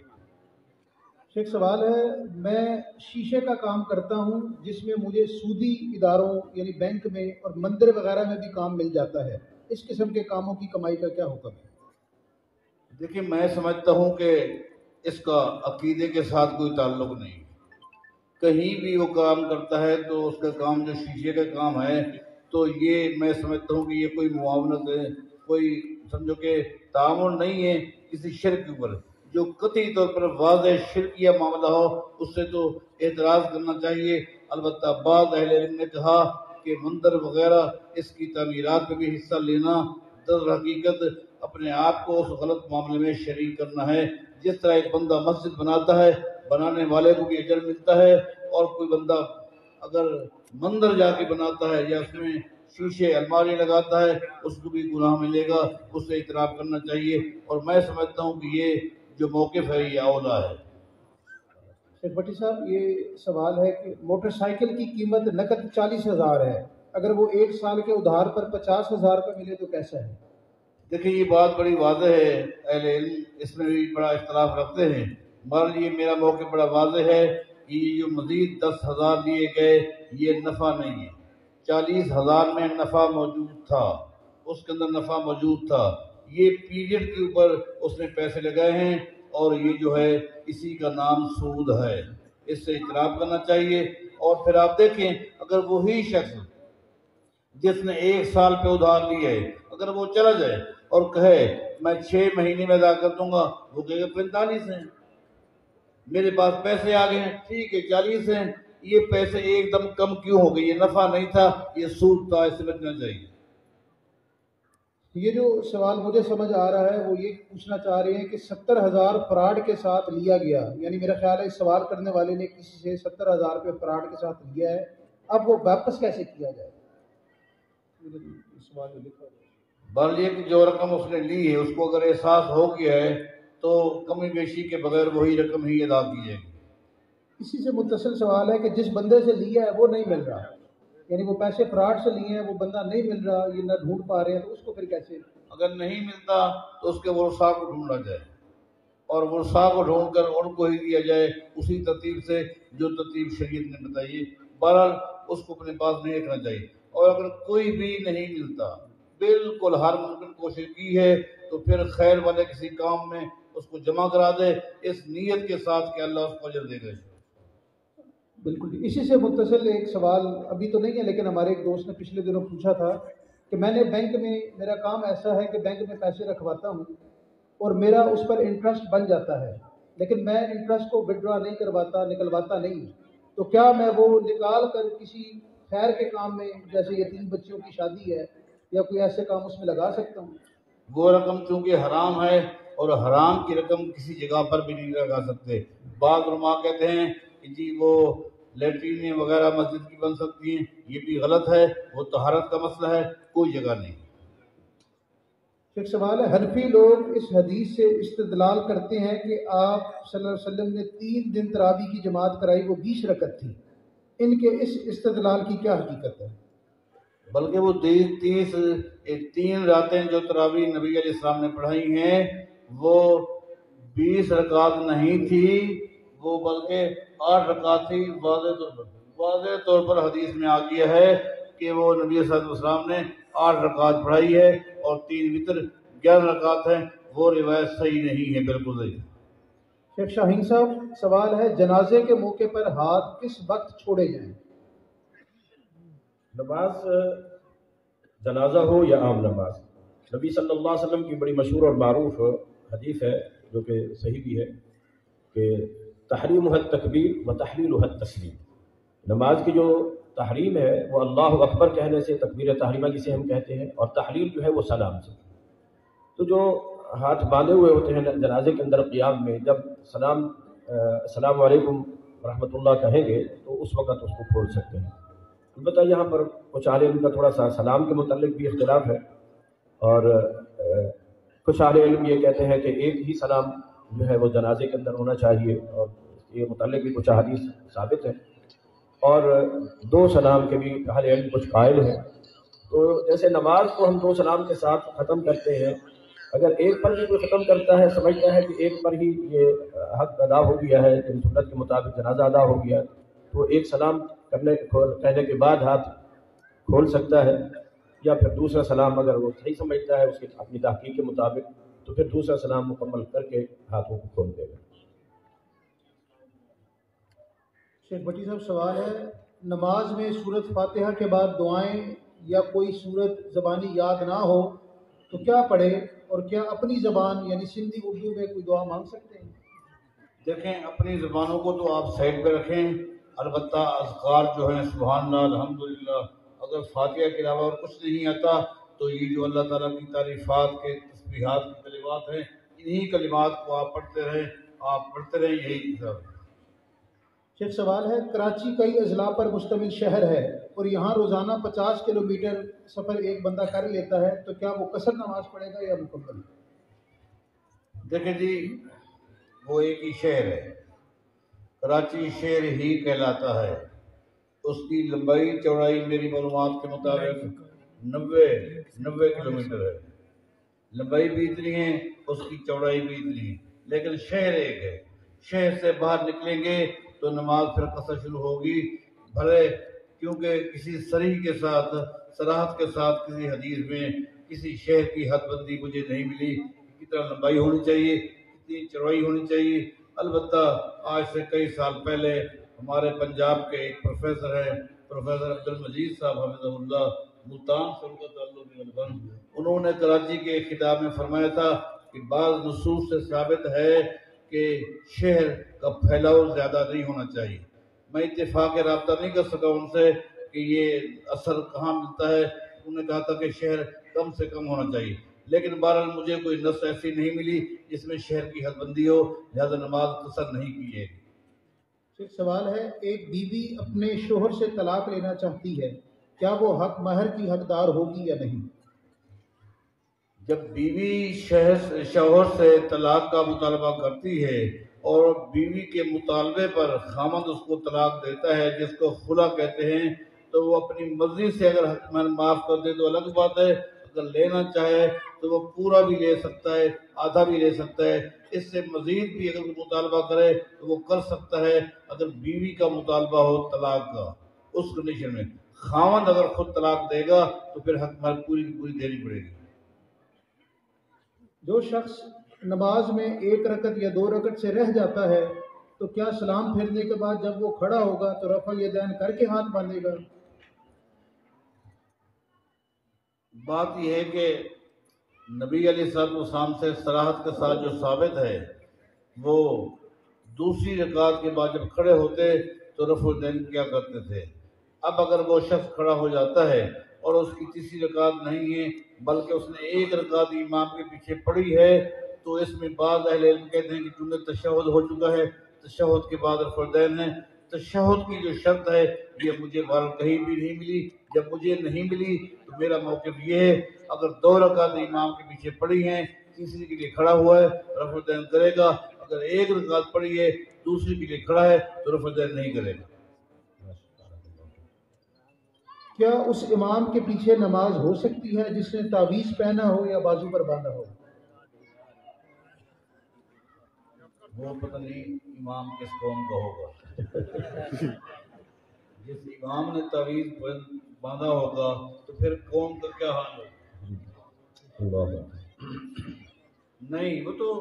ایک سوال ہے، میں شیشے کا کام کرتا ہوں جس میں مجھے سودی اداروں یعنی بینک میں اور مندر وغیرہ میں بھی کام مل جاتا ہے، اس قسم کے کاموں کی کمائی کا کیا حکم ہے؟ دیکھیں میں سمجھتا ہوں کہ اس کا عقیدے کے ساتھ کوئی تعلق نہیں۔ کہیں بھی وہ کام کرتا ہے تو اس کا کام جو شیشے کا کام ہے تو یہ میں سمجھتا ہوں کہ یہ کوئی معاونت ہے، کوئی سمجھو کہ تعاون نہیں ہے کسی شرک کے اوپر۔ جو قطعی طور پر واضح شرکیہ معاملہ ہو اس سے تو اعتراض کرنا چاہیے۔ البتہ بعض اہل علم نے کہا کہ مندر وغیرہ اس کی تعمیرات میں بھی حصہ لینا در حقیقت اپنے آپ کو اس غلط معاملے میں شریک کرنا ہے۔ جس طرح ایک بندہ مسجد بناتا ہے، بنانے والے کو بھی اجر ملتا ہے، اور کوئی بندہ اگر مندر جا کے بناتا ہے یا اس میں شیشے الماری لگاتا ہے اس کو بھی گناہ ملے گا، اس سے اعتراف کرنا چاہیے۔ اور میں سمجھتا ہوں کہ یہ جو موقف ہے یہ اولا ہے۔ شیخ بھٹی صاحب یہ سوال ہے کہ موٹر سائیکل کی قیمت نقد 40,000 ہے، اگر وہ 1 سال کے ادھار پر 50,000 کا ملے تو کیسا ہے؟ دیکھیں یہ بات بڑی واضح ہے، اہل علم اس میں بھی بڑا اختلاف رکھتے ہیں، مگر یہ میرا موقف بڑا واضح ہے کہ یہ جو مزید 10,000 لیے گئے یہ نفع نہیں ہے۔ 40,000 میں نفع موجود تھا، اس کے اندر نفع موجود تھا، یہ پیریڈ کے اوپر اس نے پیسے لگائے ہیں اور یہ جو ہے اسی کا نام سود ہے، اس سے اعتراف کرنا چاہیے۔ اور پھر آپ دیکھیں اگر وہی شخص جس نے 1 سال پہ ادھار لیا ہے اگر وہ چلا جائے اور کہے میں 6 مہینے میں ادا کر دوں گا، وہ کہے گا 45 ہیں، میرے پاس پیسے آ گئے ہیں، ٹھیک ہے 40 ہیں، یہ پیسے ایک دم کم کیوں ہو گئے؟ یہ نفع نہیں تھا، یہ سود تھا، اس سے بچنا چاہیے۔ یہ جو سوال مجھے سمجھ آ رہا ہے وہ یہ پوچھنا چاہ رہے ہیں کہ 70,000 فراڈ کے ساتھ لیا گیا، یعنی میرا خیال ہے اس سوال کرنے والے نے کسی سے 70,000 روپے فراڈ کے ساتھ لیا ہے، اب وہ واپس کیسے کیا جائے؟ سوال میں لکھا ہے بہرحال یہ کہ جو رقم اس نے لی ہے اس کو اگر احساس ہو گیا ہے تو کمی بیشی کے بغیر وہی رقم ہی ادا کی جائے گی۔ اسی سے متصل سوال ہے کہ جس بندے سے لیا ہے وہ نہیں مل رہا، یعنی وہ پیسے فراڈ سے لیے ہیں، وہ بندہ نہیں مل رہا، یہ نہ ڈھونڈ پا رہے ہیں، تو اس کو پھر کیسے؟ اگر نہیں ملتا تو اس کے ورثاء کو ڈھونڈا جائے اور ورثاء کو ڈھونڈ کر ان کو ہی دیا جائے اسی ترتیب سے جو ترتیب شریعت نے بتائی۔ بہرحال اس کو اپنے پاس نہیں رکھنا چاہیے، اور اگر کوئی بھی نہیں ملتا، بالکل ہر ممکن کوشش کی ہے تو پھر خیر والے کسی کام میں اس کو جمع کرا دے اس نیت کے ساتھ کہ اللہ اس کو اجر دے گا۔ بالکل اسی سے متصل ایک سوال ابھی تو نہیں ہے لیکن ہمارے ایک دوست نے پچھلے دنوں پوچھا تھا کہ میں نے بینک میں، میرا کام ایسا ہے کہ بینک میں پیسے رکھواتا ہوں اور میرا اس پر انٹرسٹ بن جاتا ہے، لیکن میں انٹرسٹ کو وڈرا نہیں کرواتا، نکلواتا نہیں، تو کیا میں وہ نکال کر کسی خیر کے کام میں جیسے یتیم بچیوں کی شادی ہے یا کوئی ایسے کام اس میں لگا سکتا ہوں؟ وہ رقم چونکہ حرام ہے اور حرام کی رقم کسی جگہ پر بھی نہیں لگا سکتے۔ بعض علماء کہتے ہیں کہ جی وہ لیٹرینیں وغیرہ مسجد کی بن سکتی ہیں، یہ بھی غلط ہے، وہ طہارت کا مسئلہ ہے، کوئی جگہ نہیں۔ ایک سوال ہے، حنفی لوگ اس حدیث سے استدلال کرتے ہیں کہ آپ صلی اللہ علیہ وسلم نے 3 دن تراویح کی جماعت کرائی، وہ 20 رکعت تھی، ان کے اس استدلال کی کیا حقیقت ہے؟ بلکہ وہ 3 راتیں جو تراویح نبی علیہ السلام نے پڑھائی ہیں وہ 20 رکعت نہیں تھی، وہ بلکہ 8 رکعت تھی۔ واضح طور پر حدیث میں آ گیا ہے کہ وہ نبی صلی اللہ علیہ وسلم نے 8 رکعت پڑھائی ہے اور 3 وتر 11 رکعت ہیں، وہ روایت صحیح نہیں ہے، بالکل صحیح۔ شیخ شاہین صاحب سوال ہے، جنازے کے موقع پر ہاتھ کس وقت چھوڑے جائیں؟ نماز جنازہ ہو یا عام نماز، نبی صلی اللہ علیہ وسلم کی بڑی مشہور اور معروف حدیث ہے جو کہ صحیح بھی ہے کہ تحریمها التکبیر و تحلیلها التسلیم، نماز کی جو تحریم ہے وہ اللہ اکبر کہنے سے، تکبیر تحریمہ جسے ہم کہتے ہیں، اور تحلیل جو ہے وہ سلام سے۔ تو جو ہاتھ باندھے ہوئے ہوتے ہیں جنازے کے اندر قیام میں، جب السلام علیکم ورحمۃ اللہ کہیں گے تو اس وقت اس کو کھول سکتے ہیں۔ البتہ یہاں پر کچھ اہل علم کا تھوڑا سا سلام کے متعلق بھی اختلاف ہے، اور کچھ اہل علم یہ کہتے ہیں کہ ایک ہی سلام جو ہے وہ جنازے کے اندر ہونا چاہیے، اور یہ متعلق بھی کچھ احادیث ثابت ہیں، اور 2 سلام کے بھی اہل علم کچھ قائل ہیں۔ تو جیسے نماز کو ہم 2 سلام کے ساتھ ختم کرتے ہیں، اگر ایک پر بھی کوئی ختم کرتا ہے، سمجھتا ہے کہ ایک پر ہی یہ حق ادا ہو گیا ہے، یعنی سنت کے مطابق جنازہ ادا ہو گیا، تو ایک سلام کہنے کے بعد ہاتھ کھول سکتا ہے، یا پھر دوسرا سلام اگر وہ صحیح سمجھتا ہے اس کی اپنی تحقیق کے مطابق، تو پھر دوسرا سلام مکمل کر کے ہاتھوں کو کھول دے گا۔ شیخ بٹی صاحب سوال ہے، نماز میں سورۃ فاتحہ کے بعد دعائیں یا کوئی سورت زبانی یاد نہ ہو تو کیا پڑھے، اور کیا اپنی زبان یعنی سندھی اردو میں کوئی دعا مانگ سکتے ہیں؟ دیکھیں، اپنی زبانوں کو تو آپ سائڈ پہ رکھیں، البتہ اذکار جو ہیں سبحان اللہ الحمدللہ، اگر فاتحہ کے علاوہ اور کچھ نہیں آتا تو یہ جو اللہ تعالیٰ کی تعریفات کے تسبیحات کی کلمات ہیں، انہی کلمات کو آپ پڑھتے رہیں یہی سب۔ شیخ سوال ہے، کراچی کئی اضلاع پر مشتمل شہر ہے اور یہاں روزانہ 50 کلومیٹر سفر ایک بندہ کر لیتا ہے، تو کیا وہ قصر نماز پڑھے گا یا مکمل؟ دیکھیں جی، وہ ایک ہی شہر ہے، کراچی شہر ہی کہلاتا ہے، اس کی لمبائی چوڑائی میری معلومات کے مطابق 90 کلومیٹر ہے، لمبائی بھی اتنی ہے، اس کی چوڑائی بھی اتنی ہے، لیکن شہر ایک ہے۔ شہر سے باہر نکلیں گے تو نماز پھر قصر شروع ہوگی، بھلے کیونکہ کسی صریح کے ساتھ صراحت کے ساتھ کسی حدیث میں کسی شہر کی حد بندی مجھے نہیں ملی، کتنا لمبائی ہونی چاہیے، کتنی چوڑائی ہونی چاہیے۔ البتہ آج سے کئی سال پہلے ہمارے پنجاب کے ایک پروفیسر ہیں، پروفیسر عبدالمجید صاحب حفظہ اللہ، ملتان سے ان کا تعلق ہے، انہوں نے کراچی کے ایک خطاب میں فرمایا تھا کہ بعض نصوص سے ثابت ہے کہ شہر کا پھیلاؤ زیادہ نہیں ہونا چاہیے۔ میں اتفاق رابطہ نہیں کر سکا ان سے کہ یہ اثر کہاں ملتا ہے، انہوں نے کہا تھا کہ شہر کم سے کم ہونا چاہیے، لیکن بہرحال مجھے کوئی نص ایسی نہیں ملی جس میں شہر کی حد بندی ہو، لہذا نماز قصر نہیں کی جائے گی۔ ایک سوال ہے، ایک بیوی اپنے شوہر سے طلاق لینا چاہتی ہے، کیا وہ حق مہر کی حقدار ہوگی یا نہیں؟ جب بیوی شوہر سے طلاق کا مطالبہ کرتی ہے اور بیوی کے مطالبے پر خامند اس کو طلاق دیتا ہے، جس کو خلا کہتے ہیں، تو وہ اپنی مرضی سے اگر حق مہر معاف کر دے تو الگ بات ہے، اگر لینا چاہے تو وہ پورا بھی لے سکتا ہے، آدھا بھی لے سکتا ہے، اس سے مزید بھی اگر وہ مطالبہ کرے تو وہ کر سکتا ہے۔ اگر بیوی کا مطالبہ ہو طلاق کا، اس کنڈیشن میں خاوند اگر خود طلاق دے گا تو پھر حق مہر پوری کی پوری دینی پڑے گی۔ جو شخص نماز میں 1 رکعت یا 2 رکعت سے رہ جاتا ہے تو کیا سلام پھیرنے کے بعد جب وہ کھڑا ہوگا تو رفع الیدین کر کے ہاتھ باندھے گا؟ بات یہ ہے کہ نبی علیہ الصلوۃ والسلام سے صراحت کے ساتھ جو ثابت ہے، وہ دوسری رکعت کے بعد جب کھڑے ہوتے تو رفع الیدین کیا کرتے تھے۔ اب اگر وہ شخص کھڑا ہو جاتا ہے اور اس کی تیسری رکعت نہیں ہے بلکہ اس نے 1 رکعت امام کے پیچھے پڑھی ہے، تو اس میں بعض اہل علم کہتے ہیں کہ چونکہ تشہد ہو چکا ہے، تشہد کے بعد رفع الیدین ہے۔ تشہد کی جو شرط ہے یہ مجھے بہرحال کہیں بھی نہیں ملی، جب مجھے نہیں ملی تو میرا موقف یہ ہے، اگر 2 رکعت امام کے پیچھے پڑھی ہیں، تیسری کے لیے کھڑا ہوا ہے رفع الیدین کرے گا، اگر 1 رکعت پڑھی ہے دوسری کے لیے کھڑا ہے تو رفع الیدین نہیں کرے گا۔ کیا اس امام کے پیچھے نماز ہو سکتی ہے جس نے تعویذ پہنا ہو یا بازو پر باندھا ہو؟ وہ پتہ نہیں امام کس قوم کا ہوگا، جس امام نے تعویذ باندھا ہوگا تو پھر قوم کا کیا حال ہوگا؟ نہیں، وہ تو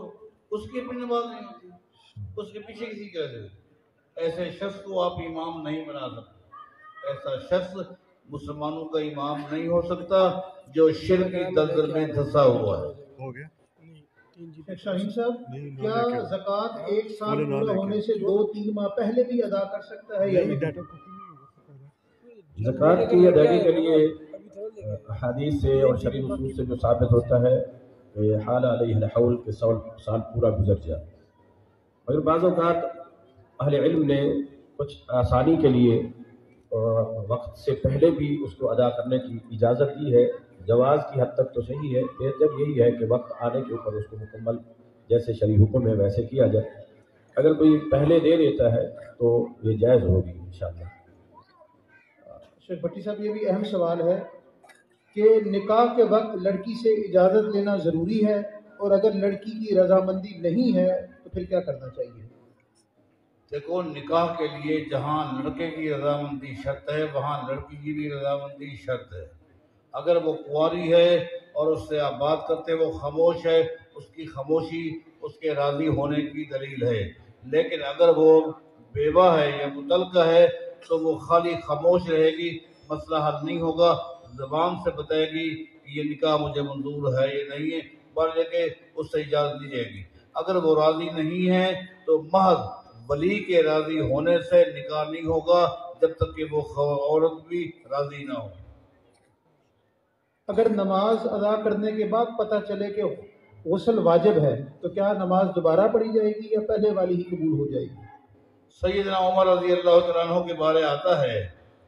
اس کی اپنی نماز نہیں ہوتی، اس کے پیچھے کسی کیسے؟ ایسے شخص کو آپ امام نہیں بنا سکتے، ایسا شخص مسلمانوں کا امام نہیں ہو سکتا جو شرک کی دلدل میں دھسا ہوا ہے۔ شاہین صاحب، کیا زکوٰۃ 1 سال پورا ہونے سے 2-3 ماہ پہلے بھی ادا کر سکتا ہے یا نہیں؟ زکوٰۃ کی ادائیگی کے لیے حدیث سے اور شرعی اصول سے جو ثابت ہوتا ہے کہ حال علیہ الحول کے سال پورا گزر جائے، مگر بعض اوقات اہل علم نے کچھ آسانی کے لیے وقت سے پہلے بھی اس کو ادا کرنے کی اجازت دی ہے. جواز کی حد تک تو صحیح ہے، بہتر یہی ہے کہ وقت آنے کے اوپر اس کو مکمل جیسے شرعی حکم ہے ویسے کیا جائے. اگر کوئی پہلے دے دیتا ہے تو یہ جائز ہوگی انشاءاللہ. شیخ بھٹی صاحب یہ بھی اہم سوال ہے کہ نکاح کے وقت لڑکی سے اجازت لینا ضروری ہے، اور اگر لڑکی کی رضامندی نہیں ہے تو پھر کیا کرنا چاہیے؟ دیکھو، نکاح کے لیے جہاں لڑکے کی رضامندی شرط ہے وہاں لڑکی کی بھی رضامندی شرط ہے. اگر وہ کنواری ہے اور اس سے آپ بات کرتے وہ خاموش ہے، اس کی خاموشی اس کے راضی ہونے کی دلیل ہے. لیکن اگر وہ بیوہ ہے یا مطلقہ ہے تو وہ خالی خاموش رہے گی، مسئلہ حل نہیں ہوگا. زبان سے بتائے گی کہ یہ نکاح مجھے منظور ہے یہ نہیں ہے، بڑھ لے کے اس سے اجازت لی جائے گی. اگر وہ راضی نہیں ہے تو محض ولی کے راضی ہونے سے نکاح نہیں ہوگا جب تک کہ وہ عورت بھی راضی نہ ہو. اگر نماز ادا کرنے کے بعد پتہ چلے کہ غسل واجب ہے تو کیا نماز دوبارہ پڑھی جائے گی یا پہلے والی ہی قبول ہو جائے گی؟ سیدنا عمر رضی اللہ تعالیٰ عنہ کے بارے آتا ہے،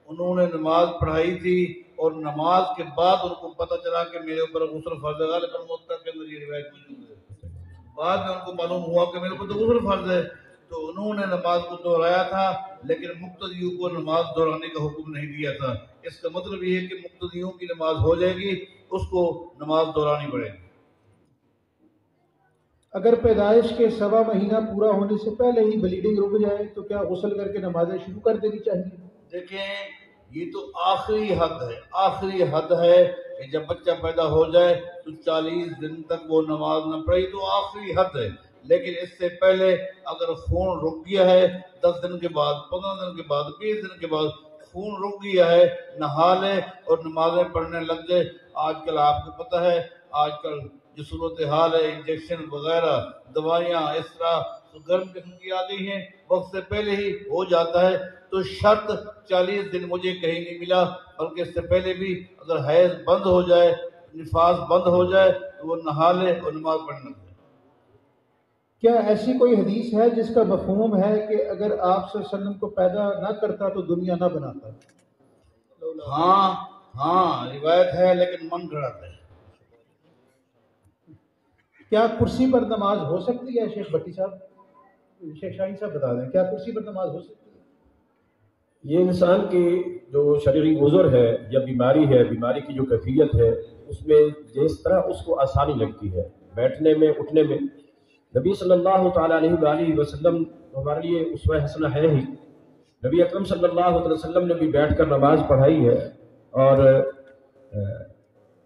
انہوں نے نماز پڑھائی تھی اور نماز کے بعد ان کو پتہ چلا کہ میرے اوپر غسل فرض ہے. غالباً موطا کے اندر یہ روایت موجود ہے. بعد میں ان کو معلوم ہوا کہ میرے اوپر تو غسل فرض ہے، تو انہوں نے نماز کو دہرایا تھا لیکن مقتدیوں کو نماز دہرانے کا حکم نہیں دیا تھا. اس کا مطلب یہ ہے کہ مقتدیوں کی نماز ہو جائے گی، اس کو نماز دہرانی پڑے گی. اگر پیدائش کے 1.25 مہینہ پورا ہونے سے پہلے ہی بلیڈنگ رک جائے تو کیا غسل کر کے نمازیں شروع کر دینی چاہیے؟ دیکھیں، یہ تو آخری حد ہے، آخری حد ہے کہ جب بچہ پیدا ہو جائے تو 40 دن تک وہ نماز نہ پڑھی تو آخری حد ہے. لیکن اس سے پہلے اگر خون رک گیا ہے 10 دن کے بعد، 15 دن کے بعد، 20 دن کے بعد خون رک گیا ہے، نہا لے اور نمازیں پڑھنے لگ جائے. آج کل آپ کو پتہ ہے آج کل جو صورتحال ہے، انجیکشن وغیرہ دوائیاں اس طرح گرم قسم کی آ گئی ہیں، وقت سے پہلے ہی ہو جاتا ہے. تو شرط 40 دن مجھے کہیں نہیں ملا، بلکہ اس سے پہلے بھی اگر حیض بند ہو جائے، نفاس بند ہو جائے تو وہ نہا لے اور نماز پڑھنے لگے. کیا ایسی کوئی حدیث ہے جس کا مفہوم ہے کہ اگر آپ صلی اللہ علیہ وسلم کو پیدا نہ کرتا تو دنیا نہ بناتا؟ ہاں روایت ہے لیکن من گھڑت ہے. کیا کرسی پر نماز ہو سکتی ہے؟ شیخ بھٹی صاحب، شیخ شاہین صاحب بتا دیں، کیا کرسی پر نماز ہو سکتی ہے؟ یہ انسان کی جو شرعی عذر ہے یا بیماری ہے، بیماری کی جو کیفیت ہے، اس میں جس طرح اس کو آسانی لگتی ہے بیٹھنے میں اٹھنے میں. نبی صلی اللہ تعالیٰ علیہ وآلہ وسلم ہمارے لیے اسوہ حسنہ ہے ہی. نبی اکرم صلی اللہ علیہ وسلم نے بھی بیٹھ کر نماز پڑھائی ہے. اور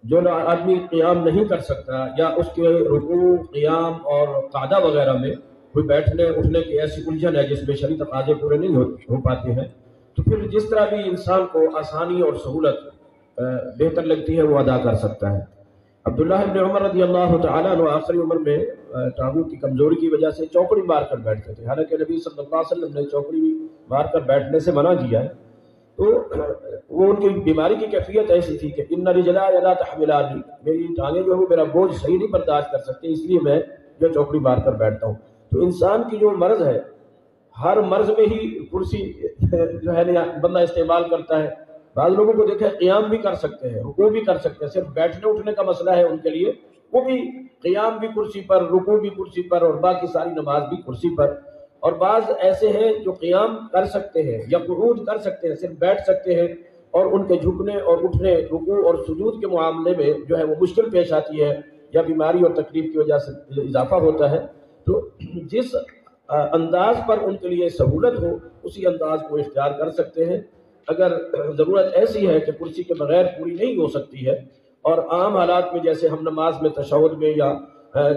جو آدمی قیام نہیں کر سکتا یا اس کے رکوع، قیام اور قعدہ وغیرہ میں کوئی بیٹھنے اٹھنے کی ایسی الجھن ہے جس میں شرعی تقاضے پورے نہیں ہو پاتے ہیں، تو پھر جس طرح بھی انسان کو آسانی اور سہولت بہتر لگتی ہے وہ ادا کر سکتا ہے. عبداللہ ابن عمر رضی اللہ تعالیٰ عنہ آخری عمر میں ٹانگوں کی کمزوری کی وجہ سے چوکڑی مار کر بیٹھتے تھے، حالانکہ نبی صلی اللہ علیہ وسلم نے چوکڑی مار کر بیٹھنے سے منع کیا ہے. تو وہ ان کی بیماری کی کیفیت ایسی تھی کہ ان رجلائی لا تحملانی، میری ٹانگیں جو ہے وہ میرا بوجھ صحیح نہیں برداشت کر سکتے، اس لیے میں جو چوکڑی مار کر بیٹھتا ہوں. تو انسان کی جو مرض ہے، ہر مرض میں ہی کرسی جو ہے بندہ استعمال کرتا ہے. بعض لوگوں کو دیکھیں قیام بھی کر سکتے ہیں، رکوع بھی کر سکتے ہیں، صرف بیٹھنے اٹھنے کا مسئلہ ہے ان کے لیے، وہ بھی قیام بھی کرسی پر، رکوع بھی کرسی پر اور باقی ساری نماز بھی کرسی پر. اور بعض ایسے ہیں جو قیام کر سکتے ہیں یا قعود کر سکتے ہیں، صرف بیٹھ سکتے ہیں، اور ان کے جھکنے اور اٹھنے، رکوع اور سجود کے معاملے میں جو ہے وہ مشکل پیش آتی ہے یا بیماری اور تکلیف کی وجہ سے اضافہ ہوتا ہے. تو جس انداز پر ان کے لیے سہولت ہو اسی انداز کو اختیار کر سکتے ہیں. اگر ضرورت ایسی ہے کہ کرسی کے بغیر پوری نہیں ہو سکتی ہے اور عام حالات میں جیسے ہم نماز میں تشہد میں یا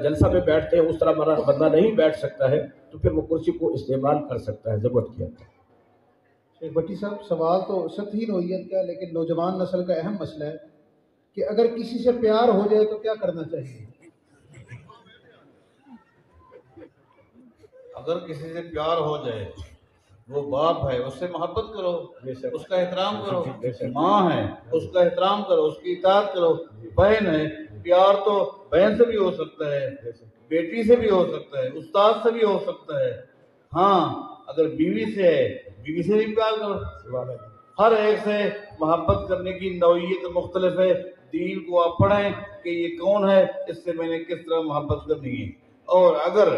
جلسہ میں بیٹھتے ہیں اس طرح بندہ نہیں بیٹھ سکتا ہے تو پھر وہ کرسی کو استعمال کر سکتا ہے ضرورت کی حد تک. شیخ بھٹی صاحب، سوال تو سطحی نوعیت کا لیکن نوجوان نسل کا اہم مسئلہ ہے کہ اگر کسی سے پیار ہو جائے تو کیا کرنا چاہیے؟ اگر کسی سے پیار ہو جائے، وہ باپ ہے اس سے محبت کرو، اس کا احترام کرو. ماں ہے اس کا احترام کرو، اس کی اطاعت کرو. بہن ہے، پیار تو بہن سے بھی ہو سکتا ہے، بیٹی سے بھی ہو سکتا ہے، استاد سے بھی ہو سکتا ہے. ہاں اگر بیوی سے ہے، بیوی سے بھی پیار کرو. ہر ایک سے محبت کرنے کی نوعیت مختلف ہے. دین کو آپ پڑھیں کہ یہ کون ہے، اس سے میں نے کس طرح محبت کرنی ہے. اور اگر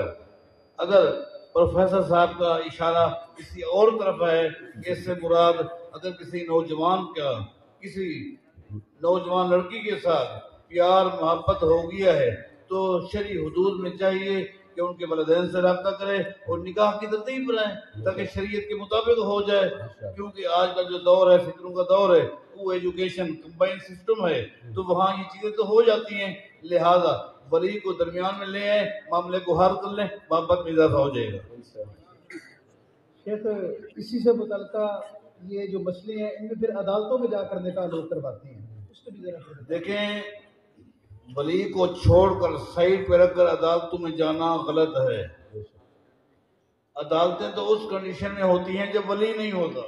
پروفیسر صاحب کا اشارہ کسی اور طرف ہے کہ اس سے مراد اگر کسی نوجوان لڑکی کے ساتھ پیار محبت ہو گیا ہے تو شرعی حدود میں چاہیے کہ ان کے والدین سے رابطہ کرے اور نکاح کی ترتیب بنائیں تاکہ شریعت کے مطابق ہو جائے. کیونکہ آج کا جو دور ہے فکروں کا دور ہے، وہ ایجوکیشن کمبائن سسٹم ہے، تو وہاں یہ چیزیں تو ہو جاتی ہیں. لہذا ولی کو درمیان میں لے آئیں، معاملے کو حل کر لیں، محبت میں اضافہ ہو جائے گا. شیخ اسی سے متعلقہ یہ جو مسئلے ہیں ان میں پھر عدالتوں میں جا کر نکاح لوگ کرواتے ہیں، اس کو بھی ذرا دیکھیں، ولی کو چھوڑ کر سائڈ پہ رکھ کر عدالتوں میں جانا غلط ہے. عدالتیں تو اس کنڈیشن میں ہوتی ہیں جب ولی نہیں ہوتا.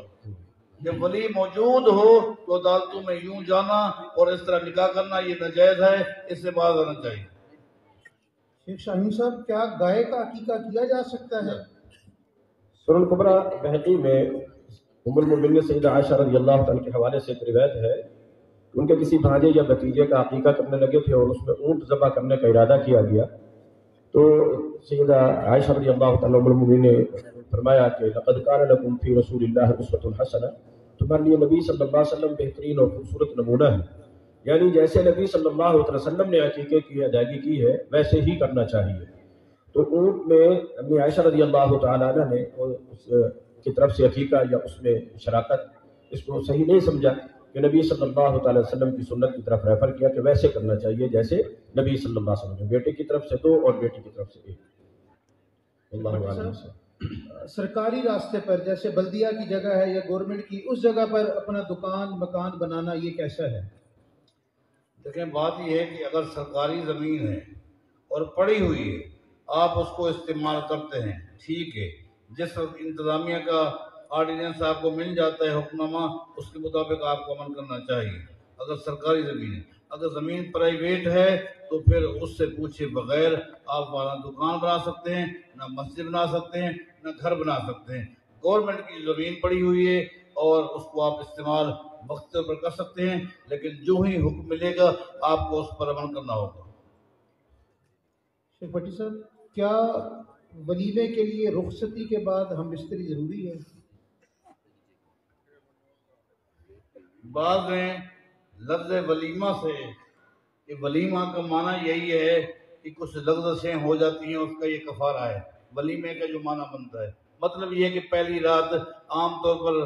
جب ولی موجود ہو تو عدالتوں میں یوں جانا اور اس طرح نکاح کرنا یہ ناجائز ہے، اس سے باز آنا چاہیے. شیخ شاہین صاحب، کیا گائے کا عقیقہ کیا جا سکتا ہے؟ سنن کبریٰ بہقی میں ام المؤمنین سیدہ عائشہ رضی اللہ عنہ کے حوالے سے ایک روایت ہے کہ ان کے کسی بھانجے یا بھتیجے کا عقیقہ کرنے لگے تھے اور اس میں اونٹ ذبح کرنے کا ارادہ کیا گیا. تو سیدہ عائشہ رضی اللہ عنہ ام المؤمنین نے فرمایا کہ لقد کان لکم فی رسول اللہ اسوۃ حسنہ، تمہارے لیے نبی صلی اللہ علیہ وسلم بہترین اور خوبصورت نمونہ ہے. یعنی جیسے نبی صلی اللہ علیہ وسلم نے عقیقے کی ادائیگی کی ہے ویسے ہی کرنا چاہیے. تو اونٹ میں امی عائشہ رضی اللہ تعالیٰ عنہ نے اس کی طرف سے عقیقہ یا اس میں شراکت اس کو صحیح نہیں سمجھا کہ نبی صلی اللہ تعالی وسلم کی سنت کی طرف ریفر کیا کہ ویسے کرنا چاہیے جیسے نبی صلی اللہ علیہ وسلم، بیٹے کی طرف سے 2 اور بیٹی کی طرف سے 1. اللہ علیہ سے سرکاری راستے پر جیسے بلدیہ کی جگہ ہے یا گورنمنٹ کی، اس جگہ پر اپنا دکان مکان بنانا یہ کیسا ہے؟ دیکھیں، بات یہ ہے کہ اگر سرکاری زمین ہے اور پڑی ہوئی ہے، آپ اس کو استعمال کرتے ہیں، ٹھیک ہے. جس وقت انتظامیہ کا آرڈیننس آپ کو مل جاتا ہے، حکم نامہ، اس کے مطابق آپ کو عمل کرنا چاہیے. اگر سرکاری زمین ہے، اگر زمین پرائیویٹ ہے تو پھر اس سے پوچھے بغیر آپ وہاں دکان بنا سکتے ہیں، نہ مسجد بنا سکتے ہیں، نہ گھر بنا سکتے ہیں. گورنمنٹ کی زمین پڑی ہوئی ہے اور اس کو آپ استعمال وقت پر کر سکتے ہیں، لیکن جو ہی حکم ملے گا آپ کو اس پر عمل کرنا ہوگا. شیخ بھٹی صاحب، کیا ولیمے کے لیے رخصتی کے بعد ہم بستری ضروری ہے؟ بعض ہیں لفظ ولیمہ سے کہ ولیمہ کا معنی یہی ہے کہ کچھ لغزشیں ہو جاتی ہیں، اس کا یہ کفارہ ہے. ولیمے کا جو معنی بنتا ہے مطلب یہ ہے کہ پہلی رات عام طور پر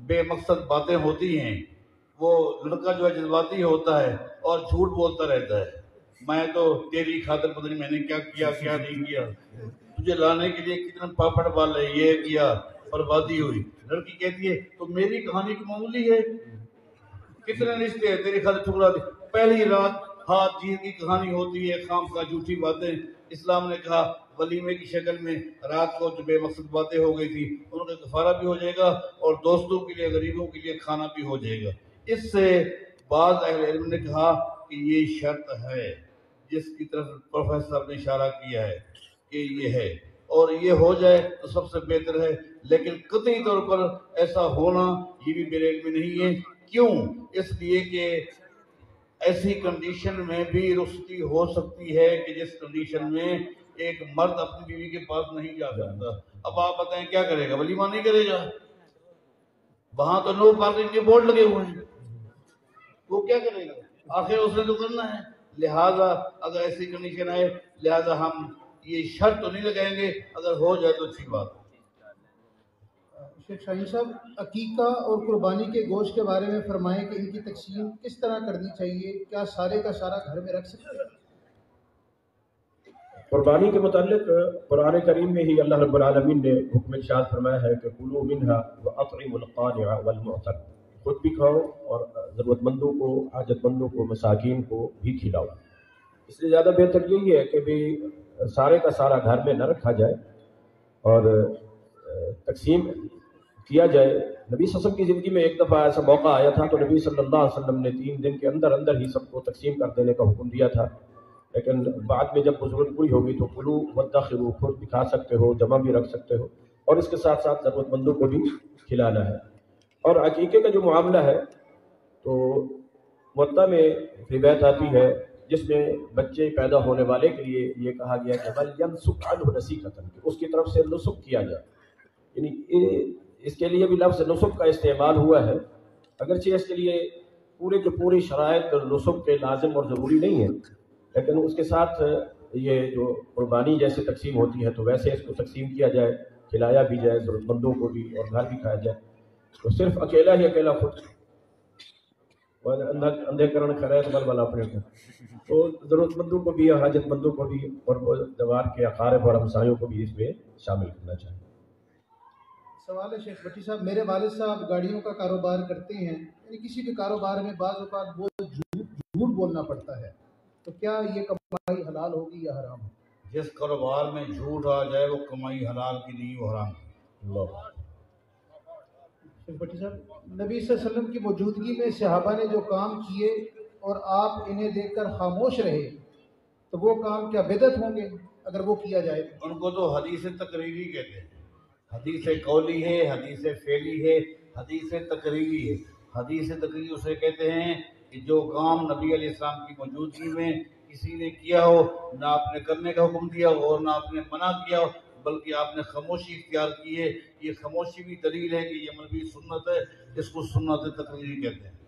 بے مقصد باتیں ہوتی ہیں. وہ لڑکا جو ہے جذباتی ہوتا ہے اور جھوٹ بولتا رہتا ہے، میں تو تیری خاطر پتہ نہیں میں نے کیا کیا کیا نہیں کیا، تجھے لانے کے لیے کتنا پاپڑ بالے، یہ کیا، بربادی ہوئی. لڑکی کہتی ہے تو میری کہانی کی معمولی ہے، کتنے رشتے ہیں تیری خاطر ٹھکرا دی. پہلی رات ہاتھ جیت کی کہانی ہوتی ہے، خام کا جھوٹی باتیں. اسلام نے کہا ولیمے کی شکل میں رات کو جو بے مقصد باتیں ہو گئی تھی ان کا کفارہ بھی ہو جائے گا اور دوستوں کے لیے غریبوں کے لیے کھانا بھی ہو جائے گا. اس سے بعض اہل علم نے کہا کہ یہ شرط ہے جس کی طرف پروفیسر صاحب نے اشارہ کیا ہے کہ یہ ہے، اور یہ ہو جائے تو سب سے بہتر ہے. لیکن قطعی طور پر ایسا ہونا یہ بھی میرے علم میں نہیں ہے. کیوں؟ اس لیے کہ ایسی کنڈیشن میں بھی رخصتی ہو سکتی ہے کہ جس کنڈیشن میں ایک مرد اپنی بیوی کے پاس نہیں جا سکتا. اب آپ بتائیں کیا کرے گا؟ ولیمہ نہیں کرے گا؟ وہاں تو نو پارکنگ کے بورڈ لگے ہوئے ہیں، وہ کیا کرے گا؟ آخر اس نے تو کرنا ہے. لہذا اگر ایسی کنڈیشن ہے، لہذا ہم یہ شرط تو نہیں لگائیں گے، اگر ہو جائے تو اچھی بات. شیخ شاہین صاحب، عقیقہ اور قربانی کے گوشت کے بارے میں فرمائیں کہ ان کی تقسیم کس طرح کرنی چاہیے؟ کیا سارے کا سارا گھر میں رکھ سکتے ہیں؟ قربانی کے متعلق قرآن کریم میں ہی اللہ رب العالمین نے حکم ارشاد فرمایا ہے کہ کلوا منها واطعموا القانع والمعتر، خود بھی کھاؤ اور ضرورت مندوں کو، حاجت مندوں کو، مساکین کو بھی کھلاؤ. اس لیے زیادہ بہتر یہی ہے کہ بھی سارے کا سارا گھر میں نہ رکھا جائے اور تقسیم کیا جائے. نبی صلی اللہ علیہ وسلم کی زندگی میں ایک دفعہ ایسا موقع آیا تھا تو نبی صلی اللہ علیہ وسلم نے 3 دن کے اندر اندر ہی سب کو تقسیم کر دینے کا حکم دیا تھا. لیکن بعد میں جب ضرورت پوری ہوگی تو کلو وادخروا، خود بھی کھا سکتے ہو، جمع بھی رکھ سکتے ہو، اور اس کے ساتھ ساتھ ضرورت مندوں کو بھی کھلانا ہے. اور عقیقے کا جو معاملہ ہے تو موطا میں روایت آتی ہے جس میں بچے پیدا ہونے والے کے لیے یہ کہا گیا کہ بل ینسک عنہ نسیکۃ، اس کی طرف سے نسک کیا جائے، یعنی اس کے لیے بھی لفظ نسک کا استعمال ہوا ہے، اگرچہ اس کے لیے پورے کے پوری شرائط نسک کے لازم اور ضروری نہیں ہے، لیکن اس کے ساتھ یہ جو قربانی جیسے تقسیم ہوتی ہے تو ویسے اس کو تقسیم کیا جائے، کھلایا بھی جائے ضرورت مندوں کو بھی اور گھر بھی کھایا جائے، تو صرف اکیلا خود اندھے کرن خیرات بل بل اپنے کو، تو ضرورت مندوں کو بھی حاجت مندوں کو بھی اور دوار کے اقارب اور ہمسایوں کو بھی اس میں شامل کرنا چاہیے۔ سوال ہے شیخ بٹی صاحب، میرے والد صاحب گاڑیوں کا کاروبار کرتے ہیں، یعنی کسی بھی کاروبار میں بعض اوقات وہ جھوٹ بولنا پڑتا ہے، تو کیا یہ کمائی حلال ہوگی یا حرام ہوگی؟ جس کاروبار میں جھوٹ آ جائے وہ کمائی حلال کی نہیں، وہ حرام کی۔ اللہ شیخ بٹی صاحب، نبی صلی اللہ علیہ وسلم کی موجودگی میں صحابہ نے جو کام کیے اور آپ انہیں دیکھ کر خاموش رہے، تو وہ کام کیا بدعت ہوں گے اگر وہ کیا جائے تو؟ ان کو تو حدیث تقریری کہتے ہیں، حدیث قولی ہے، حدیث فعلی ہے، حدیث تقریری ہے۔ حدیث تقریری اسے کہتے ہیں کہ جو کام نبی علیہ السلام کی موجودگی میں کسی نے کیا ہو، نہ آپ نے کرنے کا حکم دیا ہو اور نہ آپ نے منع کیا ہو، بلکہ آپ نے خاموشی اختیار کی ہے، یہ خاموشی بھی دلیل ہے کہ یہ نبی سنت ہے، اس کو سنت تقریری کہتے ہیں۔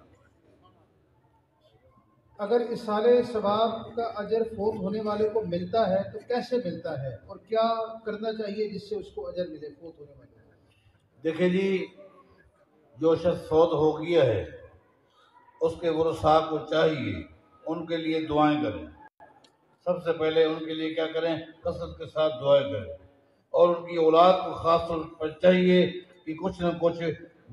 اگر اصالہ ثواب کا اجر فوت ہونے والے کو ملتا ہے تو کیسے ملتا ہے، اور کیا کرنا چاہیے جس سے اس کو اجر ملے فوت ہونے والے کو؟ دیکھیں جی، جو شخص فوت ہو گیا ہے اس کے ورثاء کو چاہیے ان کے لیے دعائیں کریں، سب سے پہلے ان کے لیے کیا کریں، کثرت کے ساتھ دعائیں کریں، اور ان کی اولاد کو خاص طور پر چاہیے کہ کچھ نہ کچھ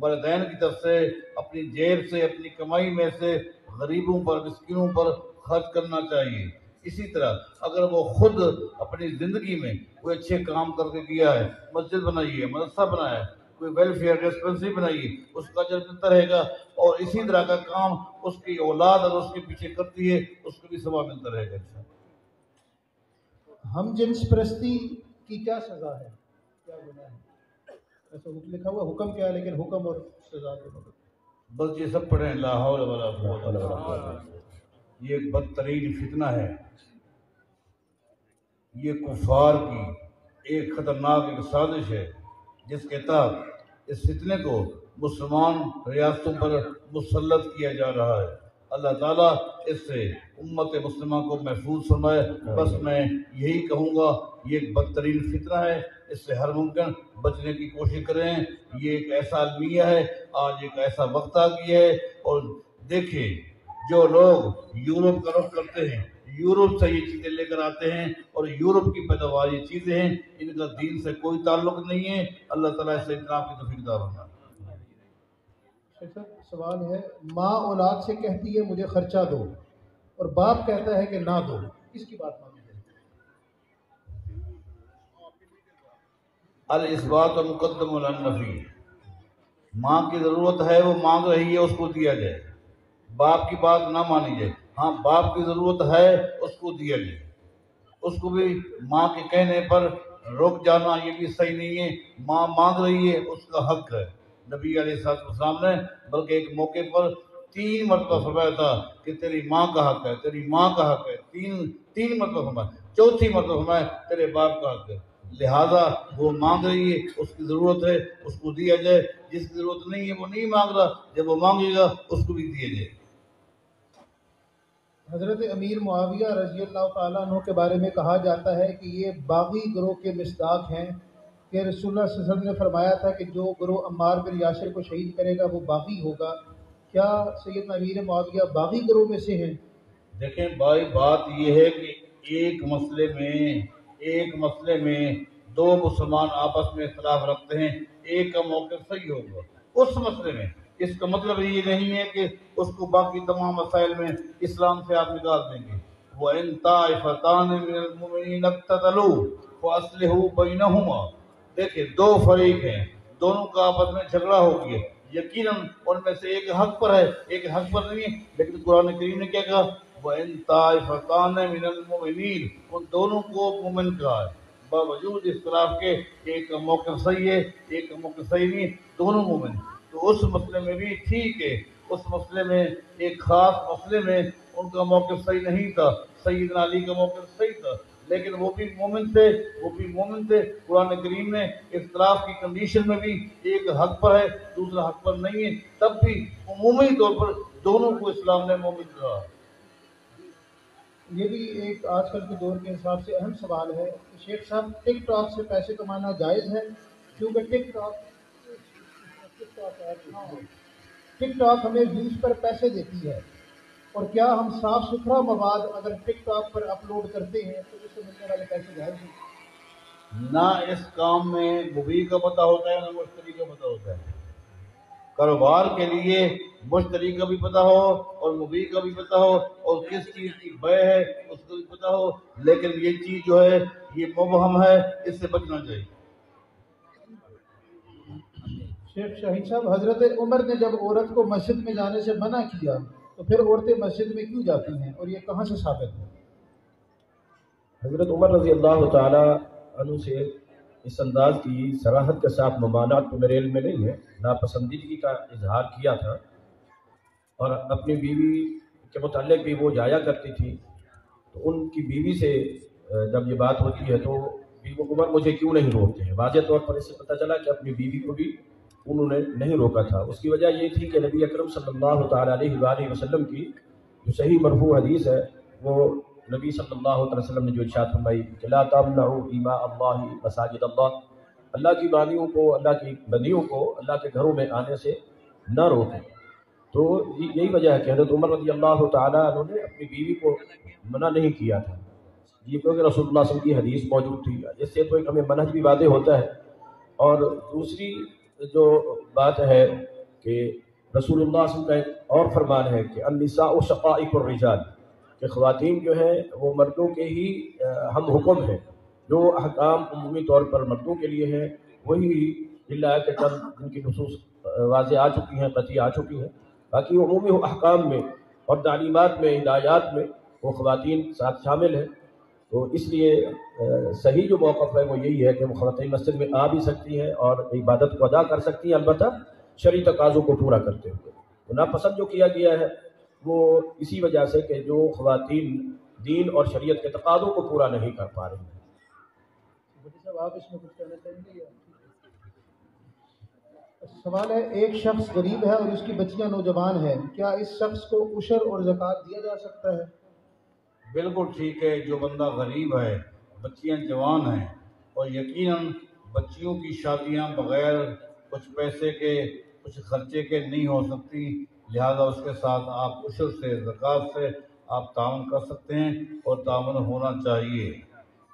والدین کی طرف سے اپنی جیب سے، اپنی کمائی میں سے غریبوں پر، مسکینوں پر خرچ کرنا چاہیے۔ اسی طرح اگر وہ خود اپنی زندگی میں کوئی اچھے کام کر کے کیا ہے، مسجد بنائی ہے، مدرسہ بنایا ہے، کوئی ویلفیئر ڈسپنسری بنائی ہے، اس کا اجر ملتا رہے گا، اور اسی طرح کا کام اس کی اولاد اور اس کے پیچھے کرتی ہے، اس کو بھی ثواب ملتا رہے گا۔ ہم جنس پرستی کی کیا سزا ہے، کیا گناہ ہے؟ ایسا لکھا ہوا حکم کیا ہے، لیکن حکم اور سزا کے بغیر بس یہ سب پڑھیں، لا حول ولا قوت الا باللہ۔ یہ ایک بدترین فتنہ ہے، یہ کفار کی ایک خطرناک ایک سازش ہے جس کے تحت اس فتنے کو مسلمان ریاستوں پر مسلط کیا جا رہا ہے۔ اللہ تعالیٰ اس سے امت مسلمہ کو محفوظ فرمائے۔ بس میں یہی کہوں گا، یہ ایک بدترین فتنہ ہے، اس سے ہر ممکن بچنے کی کوشش کریں۔ یہ ایک ایسا المیہ ہے، آج ایک ایسا وقت آ گیا ہے، اور دیکھیں جو لوگ یورپ کا رخ کرتے ہیں، یورپ سے یہ چیزیں لے کر آتے ہیں، اور یورپ کی پیداوار یہ چیزیں ہیں، ان کا دین سے کوئی تعلق نہیں ہے۔ اللہ تعالیٰ اس سے اجتناب کی توفیق عطا فرمائے۔ سوال ہے، ماں اولاد سے کہتی ہے مجھے خرچہ دو، اور باپ کہتا ہے کہ نہ دو، کس کی بات مانی جائے؟ الاثبات مقدم علی النفی۔ ماں کی ضرورت ہے، وہ مانگ رہی ہے، اس کو دیا جائے، باپ کی بات نہ مانی جائے۔ ہاں باپ کی ضرورت ہے، اس کو دیا جائے، اس کو بھی ماں کے کہنے پر رک جانا یہ بھی صحیح نہیں ہے۔ ماں مانگ رہی ہے، اس کا حق ہے۔ نبی علیہ السلام نے بلکہ ایک موقع پر 3 مرتبہ فرمایا تھا کہ تیری ماں کا حق ہے، تیری ماں کا حق ہے، تین مرتبہ فرمایا، چوتھی مرتبہ فرمایا تیرے باپ کا حق ہے۔ لہذا وہ مانگ رہی ہے، اس کی ضرورت ہے، اس کو دیا جائے۔ جس کی ضرورت نہیں ہے وہ نہیں مانگ رہا، جب وہ مانگے گا اس کو بھی دیا جائے۔ حضرت امیر معاویہ رضی اللہ تعالیٰ عنہ کے بارے میں کہا جاتا ہے کہ یہ باغی گروہ کے مصداق ہیں، کہ رسول اللہ صلی اللہ علیہ وسلم نے فرمایا تھا کہ جو گروہ عمار بن یاسر کو شہید کرے گا وہ باغی ہوگا۔ کیا سیدنا امیر معاویہ باغی گروہ میں سے ہیں؟ دیکھیں بھائی، بات یہ ہے کہ ایک مسئلے میں 2 مسلمان آپس میں اختلاف رکھتے ہیں، ایک کا موقف صحیح ہوگا اس مسئلے میں، اس کا مطلب یہ نہیں ہے کہ اس کو باقی تمام مسائل میں اسلام سے آپ نکال دیں گے۔ وَإِن طَائِفَتَانِ مِنَ الْمُؤْمِنِينَ اقْتَتَلُوا فَأَصْلِحُوا بَيْنَهُمَا۔ دیکھیں 2 فریق ہیں، دونوں کا آپس میں جھگڑا ہو گیا، یقیناً ان میں سے ایک حق پر ہے، ایک حق پر نہیں ہے، لیکن قرآن کریم نے کیا کہا، وَإِن طَائِفَتَانِ مِنَ الْمُؤْمِنِينَ، ان دونوں کو مومن کہا ہے، باوجود اختلاف کے ایک کا موقف صحیح ہے، ایک کا موقف صحیح نہیں ہے، دونوں مومن ہیں۔ تو اس مسئلے میں بھی ٹھیک ہے، اس مسئلے میں ایک خاص مسئلے میں ان کا موقف صحیح نہیں تھا، سیدنا علی کا موقف صحیح تھا، لیکن وہ بھی مومن تھے، قرآن کریم نے اختلاف کی کنڈیشن میں بھی ایک حق پر ہے دوسرا حق پر نہیں ہے، تب بھی عمومی طور پر دونوں کو اسلام نے مومن کہا۔ یہ بھی ایک آج کل کے دور کے حساب سے اہم سوال ہے کہ شیخ صاحب ٹک ٹاک سے پیسے کمانا جائز ہے؟ کیونکہ ٹک ٹاک ہمیں ویوز پر پیسے دیتی ہے، اور کیا ہم صاف ستھرا مواد اگر ٹک ٹاک پر اپلوڈ کرتے ہیں تو اس سے ملنے والے پیسے جائز ہیں؟ نہ اس کام میں مبیح کا پتہ ہوتا ہے نہ مشتری کا پتہ ہوتا ہے۔ کاروبار کے لیے مشتری کا بھی پتہ ہو اور مبیح کا بھی پتہ ہو اور کس چیز کی بیع ہے اس کا بھی پتہ ہو، لیکن یہ چیز جو ہے یہ مبہم ہے، اس سے بچنا چاہیے۔ شیخ شاہین صاحب، حضرت عمر نے جب عورت کو مسجد میں جانے سے منع کیا تو پھر عورتیں مسجد میں کیوں جاتی ہیں، اور یہ کہاں سے ثابت ہے؟ حضرت عمر رضی اللہ تعالی عنہ سے اس انداز کی صراحت کے ساتھ ممانعت تو میرے علم میں نہیں ہے، ناپسندیدگی کا اظہار کیا تھا، اور اپنی بیوی کے متعلق بھی وہ جایا کرتی تھی، تو ان کی بیوی سے جب یہ بات ہوتی ہے تو وہ عمر مجھے کیوں نہیں روکتے ہیں، واضح طور پر اس سے پتہ چلا کہ اپنی بیوی کو بھی انہوں نے نہیں روکا تھا۔ اس کی وجہ یہ تھی کہ نبی اکرم صلی اللہ تعالیٰ علیہ وآلہ وسلم کی جو صحیح مرفوع حدیث ہے، وہ نبی صلی اللہ علیہ وسلم نے جو ارشاد فرمائی کہ لا تمنعوا اماء اللہ مساجد اللہ، اللہ کی بانیوں کو، اللہ کی بندیوں کو اللہ کے گھروں میں آنے سے نہ روکیں۔ تو یہی وجہ ہے کہ حضرت عمر رضی اللہ تعالیٰ عنہ نے اپنی بیوی کو منع نہیں کیا تھا، یہ کیونکہ رسول اللہ صلی اللہ علیہ وسلم کی حدیث موجود تھی، جس سے تو ایک ہمیں منہج بھی واضح ہوتا ہے۔ اور دوسری جو بات ہے کہ رسول اللہ صلی اللہ علیہ وسلم کا ایک اور فرمان ہے کہ النساء شقائق الرجال، کہ خواتین جو ہیں وہ مردوں کے ہی ہم حکم ہیں، جو احکام عمومی طور پر مردوں کے لیے ہیں وہی اللہ کے چند جن کی نصوص واضح آ چکی ہیں، قطعی آ چکی ہیں، باقی عمومی احکام میں اور تعلیمات میں، ہدایات میں وہ خواتین ساتھ شامل ہیں۔ تو اس لیے صحیح جو موقف ہے وہ یہی ہے کہ وہ خواتین مسجد میں آ بھی سکتی ہیں اور عبادت کو ادا کر سکتی ہیں، البتہ شرعی تقاضوں کو پورا کرتے ہوئے۔ تو ناپسند جو کیا گیا ہے وہ اسی وجہ سے کہ جو خواتین دین اور شریعت کے تقاضوں کو پورا نہیں کر پا رہی ہیں۔ صاحب آپ اس میں کچھ کہنا چاہیں گے؟ سوال ہے، ایک شخص غریب ہے اور اس کی بچیاں نوجوان ہیں، کیا اس شخص کو عشر اور زکوٰۃ دیا جا سکتا ہے؟ بالکل ٹھیک ہے، جو بندہ غریب ہے، بچیاں جوان ہیں، اور یقیناً بچیوں کی شادیاں بغیر کچھ پیسے کے، کچھ خرچے کے نہیں ہو سکتی، لہذا اس کے ساتھ آپ عشر سے، زکوٰۃ سے آپ تعاون کر سکتے ہیں، اور تعاون ہونا چاہیے،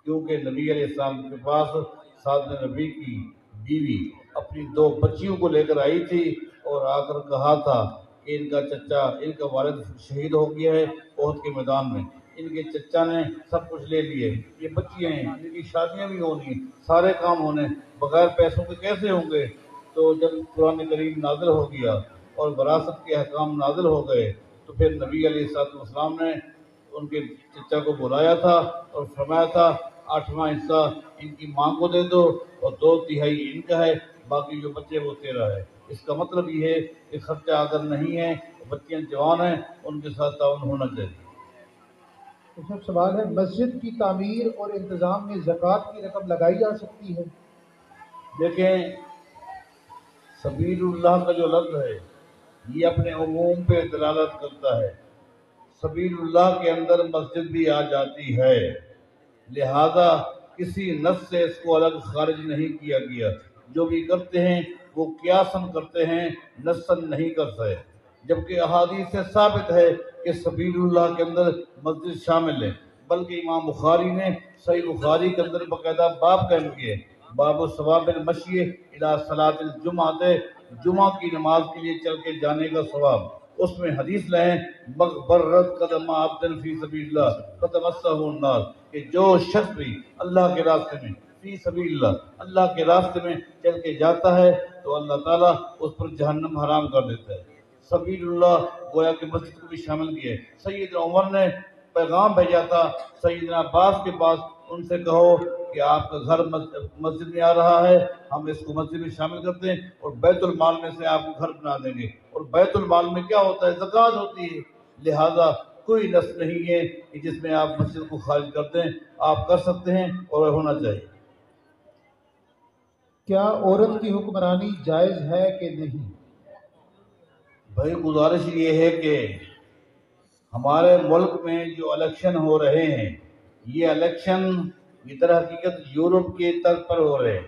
کیونکہ نبی علیہ السلام کے پاس سعد نبی کی بیوی اپنی 2 بچیوں کو لے کر آئی تھی اور آ کر کہا تھا کہ ان کا چچا، ان کا والد شہید ہو گیا ہے احد کے میدان میں، ان کے چچا نے سب کچھ لے لیے، یہ بچیاں ہیں، ان کی شادیاں بھی ہونی ہیں، سارے کام ہونے، بغیر پیسوں کے کیسے ہوں گے؟ تو جب قرآن کریم نازل ہو گیا اور وراثت کے احکام نازل ہو گئے تو پھر نبی علیہ السلام نے ان کے چچا کو بلایا تھا اور فرمایا تھا 8واں حصہ ان کی ماں کو دے دو اور 2/3 ان کا ہے، باقی جو بچے وہ تیرا ہے۔ اس کا مطلب یہ ہے کہ خرچہ اگر نہیں ہے، بچیاں جوان ہیں، ان کے ساتھ تعاون ہونا چاہیے۔ سب سوال ہے، مسجد کی تعمیر اور انتظام میں زکوٰۃ کی رقم لگائی جا سکتی ہے؟ دیکھیں، سبیل اللہ کا جو لفظ ہے یہ اپنے عموم پہ دلالت کرتا ہے، سبیل اللہ کے اندر مسجد بھی آ جاتی ہے، لہذا کسی نص سے اس کو الگ خارج نہیں کیا گیا، جو بھی کرتے ہیں وہ قیاساً کرتے ہیں، نصاً نہیں کرتے، جبکہ احادیث سے ثابت ہے کہ سبیل اللہ کے اندر مسجد شامل ہے، بلکہ امام بخاری نے صحیح بخاری کے اندر باقاعدہ باب قائم کیے، باب ثواب المشی الی صلاۃ الجمعہ، جمعہ کی نماز کے لیے چل کے جانے کا ثواب، اس میں حدیث لیں مغبرت قدم عبد فی سبیل اللہ فتمسہ النار، کہ جو شخص بھی اللہ کے راستے میں فی سبیل اللہ، اللہ کے راستے میں چل کے جاتا ہے تو اللہ تعالیٰ اس پر جہنم حرام کر دیتا ہے۔ سبیل اللہ گویا کہ مسجد کو بھی شامل کیے۔ سیدنا عمر نے پیغام بھیجا تھا سیدنا عباس کے پاس ان سے کہو کہ آپ کا گھر مسجد میں آ رہا ہے، ہم اس کو مسجد میں شامل کرتے ہیں اور بیت المال میں سے آپ کو گھر بنا دیں گے۔ اور بیت المال میں کیا ہوتا ہے؟ زکوٰۃ ہوتی ہے، لہٰذا کوئی نص نہیں ہے کہ جس میں آپ مسجد کو خارج کر دیں، آپ کر سکتے ہیں اور ہونا چاہیے۔ کیا عورت کی حکمرانی جائز ہے کہ نہیں؟ بھائی گزارش یہ ہے کہ ہمارے ملک میں جو الیکشن ہو رہے ہیں، یہ الیکشن کی در حقیقت یورپ کے طرز پر ہو رہے ہیں۔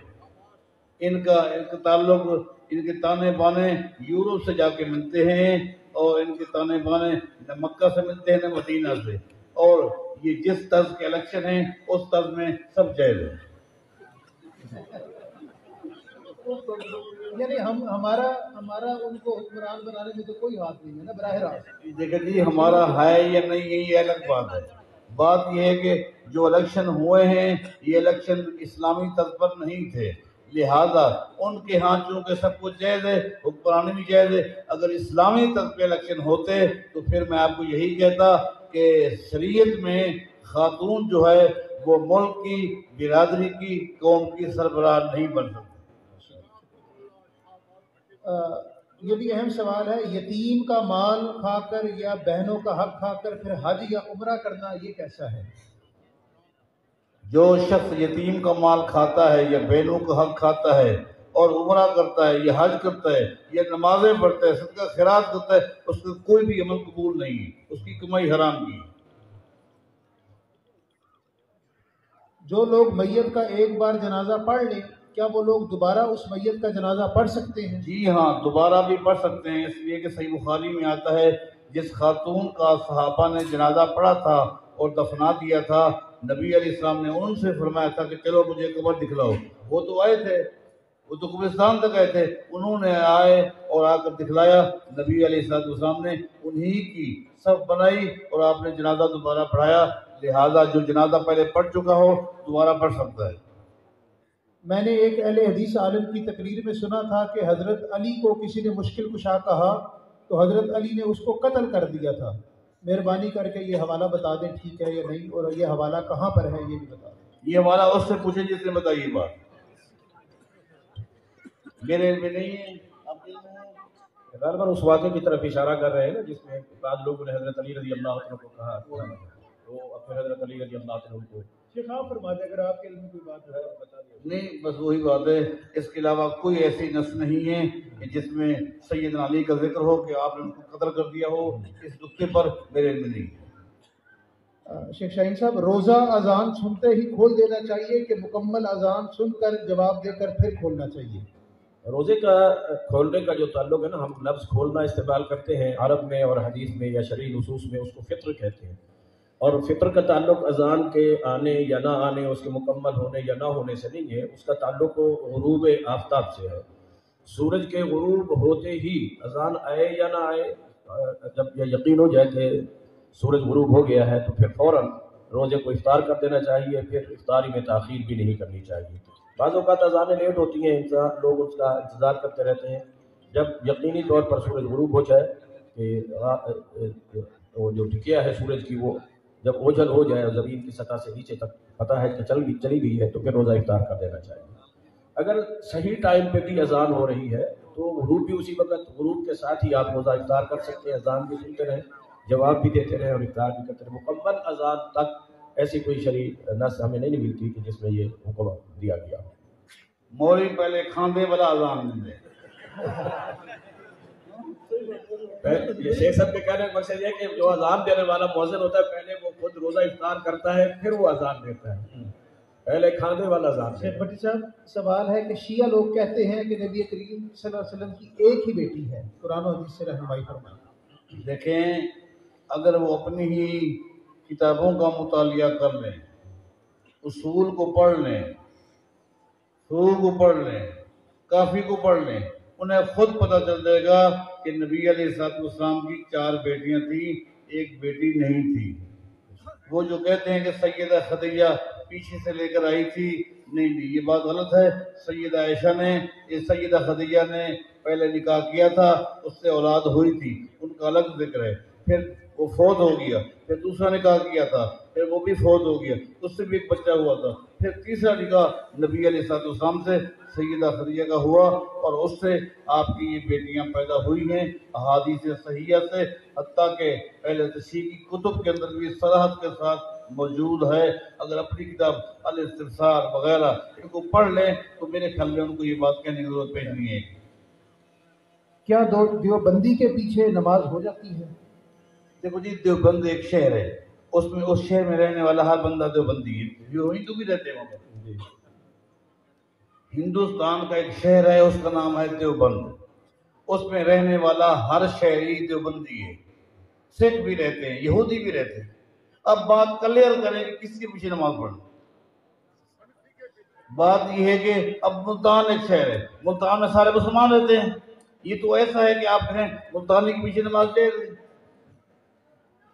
ان کا تعلق، ان کے تانے بانے یورپ سے جا کے ملتے ہیں، اور ان کے تانے بانے نہ مکہ سے ملتے ہیں نہ مدینہ سے، اور یہ جس طرز کے الیکشن ہیں اس طرز میں سب جائز ہے۔ یعنی ہمارا ان کو حکمران بنانے میں تو کوئی ہاتھ نہیں ہے نا براہ راست۔ دیکھیں جی، ہمارا ہے یا نہیں ہے یہ الگ بات ہے۔ بات یہ ہے کہ جو الیکشن ہوئے ہیں یہ الیکشن اسلامی طرز پر نہیں تھے، لہذا ان کے ہاں چونکہ سب کچھ جائز ہے، حکمرانی بھی جائز ہے۔ اگر اسلامی طرز پہ الیکشن ہوتے تو پھر میں آپ کو یہی کہتا کہ شریعت میں خاتون جو ہے وہ ملک کی، برادری کی، قوم کی سربراہ نہیں بن سکتی۔ یہ بھی اہم سوال ہے، یتیم کا مال کھا کر یا بہنوں کا حق کھا کر پھر حج یا عمرہ کرنا یہ کیسا ہے؟ جو شخص یتیم کا مال کھاتا ہے یا بہنوں کا حق کھاتا ہے اور عمرہ کرتا ہے یا حج کرتا ہے یا نمازیں پڑھتا ہے، صدقہ خیرات کرتا ہے، اس کا کوئی بھی عمل قبول نہیں ہے، اس کی کمائی حرام کی ہے۔ جو لوگ میت کا ایک بار جنازہ پڑھ لیں، کیا وہ لوگ دوبارہ اس میت کا جنازہ پڑھ سکتے ہیں؟ جی ہاں، دوبارہ بھی پڑھ سکتے ہیں، اس لیے کہ صحیح بخاری میں آتا ہے جس خاتون کا صحابہ نے جنازہ پڑھا تھا اور دفنا دیا تھا، نبی علیہ السلام نے ان سے فرمایا تھا کہ چلو مجھے قبر دکھلاؤ۔ وہ تو آئے تھے، وہ تو قبرستان تک آئے تھے، انہوں نے آئے اور آ کر دکھلایا، نبی علیہ السلام نے انہی کی صف بنائی اور آپ نے جنازہ دوبارہ پڑھایا۔ لہذا جو جنازہ پہلے پڑھ چکا ہو دوبارہ پڑھ سکتا ہے۔ میں نے ایک اہل حدیث عالم کی تقریر میں سنا تھا کہ حضرت علی کو کسی نے مشکل کشا کہا تو حضرت علی نے اس کو قتل کر دیا تھا۔ مہربانی کر کے یہ حوالہ بتا دیں ٹھیک ہے یا نہیں، اور یہ حوالہ کہاں پر ہے یہ بھی بتا دیں۔ یہ حوالہ اس سے پوچھیں جس نے بتائی یہ بات، میرے علم میں نہیں ہے۔ غالباً اس واقعے کی طرف اشارہ کر رہے ہیں نا جس میں بعض لوگوں نے حضرت علی رضی اللہ عنہ کو کہا، تو اپنے حضرت علی رضی اللہ عنہ کو شیخ فرما دیں اگر آپ کے علم میں کوئی بات ہے بتا دیں۔ نہیں، بس وہی بات ہے، اس کے علاوہ کوئی ایسی نص نہیں ہے کہ جس میں سیدنا علی کا ذکر ہو کہ آپ نے ان کو قتل کر دیا ہو، اس نقطے پر میرے علم میں نہیں ہے۔ شیخ شاہین صاحب، روزہ اذان سنتے ہی کھول دینا چاہیے کہ مکمل اذان سن کر جواب دے کر پھر کھولنا چاہیے؟ روزے کا کھولنے کا جو تعلق ہے نا، ہم لفظ کھولنا استعمال کرتے ہیں عرب میں اور حدیث میں یا شرعی نصوص میں، اس کو فطر کہتے ہیں، اور فطر کا تعلق اذان کے آنے یا نہ آنے، اس کے مکمل ہونے یا نہ ہونے سے نہیں ہے، اس کا تعلق غروب آفتاب سے ہے۔ سورج کے غروب ہوتے ہی اذان آئے یا نہ آئے، جب یہ یقین ہو جائے کہ سورج غروب ہو گیا ہے تو پھر فوراً روزے کو افطار کر دینا چاہیے، پھر افطاری میں تاخیر بھی نہیں کرنی چاہیے۔ بعض اوقات اذانیں لیٹ ہوتی ہیں، لوگ اس کا انتظار کرتے رہتے ہیں، جب یقینی طور پر سورج غروب ہو جائے کہ وہ جو ٹکیا ہے سورج کی وہ جب اوجھل ہو جائے اور زمین کی سطح سے نیچے تک پتہ ہے کہ چلی گئی ہے تو پھر روزہ افطار کر دینا چاہیے۔ اگر صحیح ٹائم پہ بھی اذان ہو رہی ہے تو غروب بھی اسی وقت، غروب کے ساتھ ہی آپ روزہ افطار کر سکتے ہیں، اذان بھی سنتے رہیں، جواب بھی دیتے رہیں اور افطار بھی کرتے رہیں۔ مکمل اذان تک ایسی کوئی شرعی نص ہمیں نہیں ملتی کہ جس میں یہ حکم دیا گیا ہو۔ مولوی پہلے کھاندے والا اذان دیں۔ شیخ صاحب کے کہنے کا مقصد یہ کہ جو اذان دینے والا مؤذن ہوتا ہے پہلے وہ خود روزہ افطار کرتا ہے پھر وہ اذان دیتا ہے، پہلے کھانے والا اذان دیتا ہے۔ شیخ بھٹی صاحب، سوال ہے کہ شیعہ لوگ کہتے ہیں کہ نبی کریم صلی اللہ علیہ وسلم کی ایک ہی بیٹی ہے، قرآن و حدیث سے رہنمائی فرمائیں۔ دیکھیں، اگر وہ اپنی ہی کتابوں کا مطالعہ کر لیں، اصول کو پڑھ لیں، فروع کو پڑھ لیں، کافی کو پڑھ لیں، انہیں خود پتہ چل جائے گا کہ نبی علیہ السلام کی 4 بیٹیاں تھیں، ایک بیٹی نہیں تھی۔ وہ جو کہتے ہیں کہ سیدہ خدیجہ پیچھے سے لے کر آئی تھی، نہیں، یہ بات غلط ہے۔ سیدہ عائشہ نے، سیدہ خدیجہ نے پہلے نکاح کیا تھا، اس سے اولاد ہوئی تھی، ان کا الگ ذکر ہے۔ پھر وہ فوت ہو گیا، پھر دوسرا نکاح کیا تھا، پھر وہ بھی فوت ہو گیا، اس سے بھی ایک بچہ ہوا تھا، پھر تیسرا نکاح نبی علیہ الصلوۃ والسلام سے سیدہ خدیجہ کا ہوا، اور اس سے آپ کی یہ بیٹیاں پیدا ہوئی ہیں احادیث صحیحہ سے، حتیٰ کہ پہلے تشریح کی کتب کے اندر بھی صراحت کے ساتھ موجود ہے۔ اگر اپنی کتاب الاستفسار وغیرہ ان کو پڑھ لیں تو میرے خیال میں ان کو یہ بات کہنے کی ضرورت پیش نہیں ہے۔ کیا دیوبندی کے پیچھے نماز ہو جاتی ہے؟ دیکھو جی، دیوبند ایک شہر ہے، اس میں اس شہر میں رہنے والا ہر بندہ دیوبندی ہے، جو ہندو بھی رہتے ہیں وہاں پر۔ ہندوستان کا ایک شہر ہے، اس کا نام ہے دیوبند، اس میں رہنے والا ہر شہری دیوبندی ہے، سکھ بھی رہتے ہیں، یہودی بھی رہتے ہیں۔ اب بات کلیئر کریں کہ کس کے پیچھے نماز پڑھنا۔ بات یہ ہے کہ اب ملتان ایک شہر ہے، ملتان میں سارے مسلمان رہتے ہیں، یہ تو ایسا ہے کہ آپ کہیں ملتانی کے پیچھے نماز جائز ہے،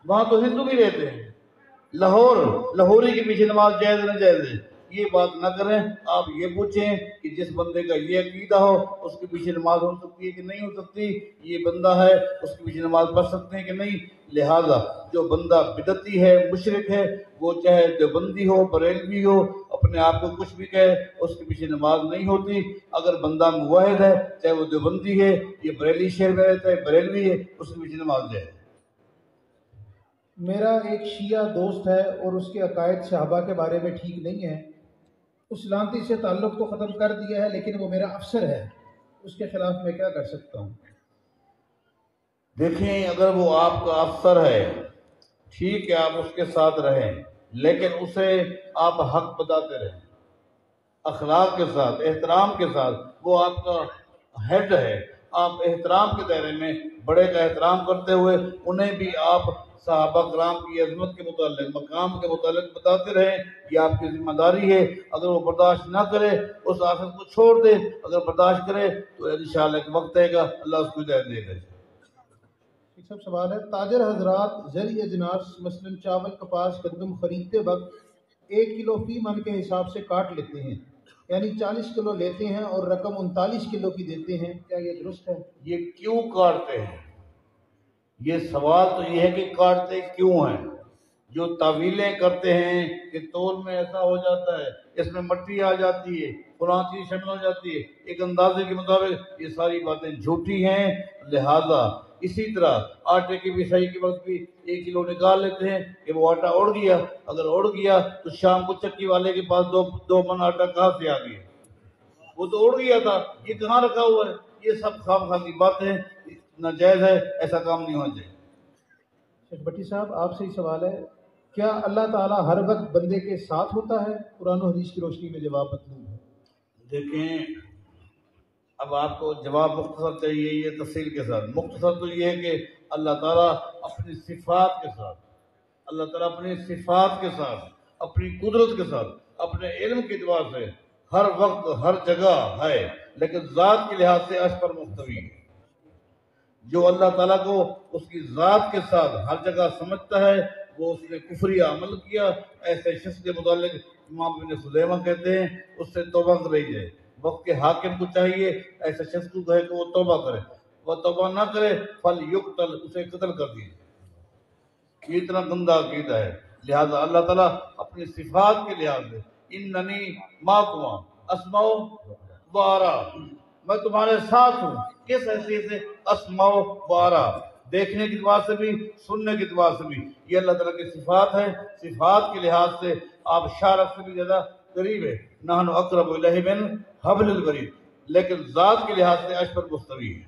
وہاں تو ہندو بھی رہتے ہیں۔ لاہوری کے پیچھے نماز جائز نہ جائز ہے، یہ بات نہ کریں۔ آپ یہ پوچھیں کہ جس بندے کا یہ عقیدہ ہو اس کے پیچھے نماز ہو سکتی ہے کہ نہیں ہو سکتی، یہ بندہ ہے اس کے پیچھے نماز پڑھ سکتے ہیں کہ نہیں۔ لہذا جو بندہ بدعتی ہے، مشرک ہے، وہ چاہے دیوبندی ہو، بریلوی ہو، اپنے آپ کو کچھ بھی کہے، اس کے پیچھے نماز نہیں ہوتی۔ اگر بندہ موحد ہے، چاہے وہ دیوبندی ہے، یہ بریلی شہر میں رہتا ہے، بریلوی ہے، اس کے پیچھے نماز جائے۔ میرا ایک شیعہ دوست ہے اور اس کے عقائد صحابہ کے بارے میں ٹھیک نہیں ہے، اس لانتی سے تعلق تو ختم کر دیا ہے، لیکن وہ میرا افسر ہے، اس کے خلاف میں کیا کر سکتا ہوں؟ دیکھیں، اگر وہ آپ کا افسر ہے، ٹھیک ہے، آپ اس کے ساتھ رہیں، لیکن اسے آپ حق بتاتے رہیں، اخلاق کے ساتھ، احترام کے ساتھ۔ وہ آپ کا ہیڈ ہے، آپ احترام کے دائرے میں بڑے کا احترام کرتے ہوئے انہیں بھی آپ صحابہ کرام کی عظمت کے متعلق، مقام کے متعلق بتاتے رہیں، یہ آپ کی ذمہ داری ہے۔ اگر وہ برداشت نہ کرے اس آخر کو چھوڑ دے، اگر برداشت کرے تو انشاءاللہ ایک وقت آئے گا اللہ اس کو ہدایت دے گا۔ ایک سب سوال ہے، تاجر حضرات زرعی اجناس مثلاً چاول، کپاس، گندم خریدتے وقت 1 کلو فی من کے حساب سے کاٹ لیتے ہیں، یعنی 40 کلو لیتے ہیں اور رقم 39 کلو کی دیتے ہیں، کیا یہ درست ہے؟ یہ کیوں کاٹتے ہیں؟ یہ سوال تو یہ ہے کہ کاٹتے کیوں ہیں؟ جو تعویلیں کرتے ہیں کہ تول میں ایسا ہو جاتا ہے، اس میں مٹی آ جاتی ہے، فلاں چیز شامل ہو جاتی ہے، ایک اندازے کے مطابق، یہ ساری باتیں جھوٹی ہیں۔ لہذا اسی طرح آٹے کی پسائی کے وقت بھی 1 کلو نکال لیتے ہیں کہ وہ آٹا اڑ گیا، اگر اڑ گیا تو شام کو چکی والے کے پاس 2 من آٹا کہاں سے آ گیا؟ وہ تو اڑ گیا تھا، یہ کہاں رکھا ہوا ہے؟ یہ سب خام خواہ کی باتیں، ناجائز ہے، ایسا کام نہیں ہونا چاہیے۔ شیخ بٹی صاحب، آپ سے ہی سوال ہے، کیا اللہ تعالیٰ ہر وقت بندے کے ساتھ ہوتا ہے؟ قرآن و حدیث کی روشنی میں جواب مطلوب ہے۔ دیکھیں، اب آپ کو جواب مختصر چاہیے، یہ تفصیل کے ساتھ۔ مختصر تو یہ ہے کہ اللہ تعالیٰ اپنی صفات کے ساتھ، اللہ تعالیٰ اپنی صفات کے ساتھ، اپنی قدرت کے ساتھ، اپنے علم کے اعتبار سے ہر وقت ہر جگہ ہے، لیکن ذات کے لحاظ سے عرش پر مستوی ہے۔ جو اللہ تعالیٰ کو اس کی ذات کے ساتھ ہر جگہ سمجھتا ہے، وہ اس نے کفری عمل کیا۔ ایسے شخص کے متعلق امام ابن خزیمہ کہتے ہیں اس سے توبہ کرائی جائے۔ وقت کے حاکم کو چاہیے ایسے شخص کو کہے کہ وہ توبہ کرے، وہ توبہ نہ کرے فلیقتل، اسے قتل کر دیجیے۔ یہ اتنا گندا عقیدہ ہے۔ لہذا اللہ تعالیٰ اپنی صفات کے لحاظ سے اننی معکم اسمع و ارا، میں تمہارے ساتھ ہوں، کس حیثیت سے؟ اسمع و ارا، دیکھنے کے اعتبار سے بھی، سننے کے اعتبار سے بھی، یہ اللہ تعالیٰ کی صفات ہیں۔ صفات کے لحاظ سے آپ شارف سے بھی زیادہ قریب ہے، نحن اقرب الیہ من حبل الورید، لیکن ذات کے لحاظ سے عرش پر مستوی ہے۔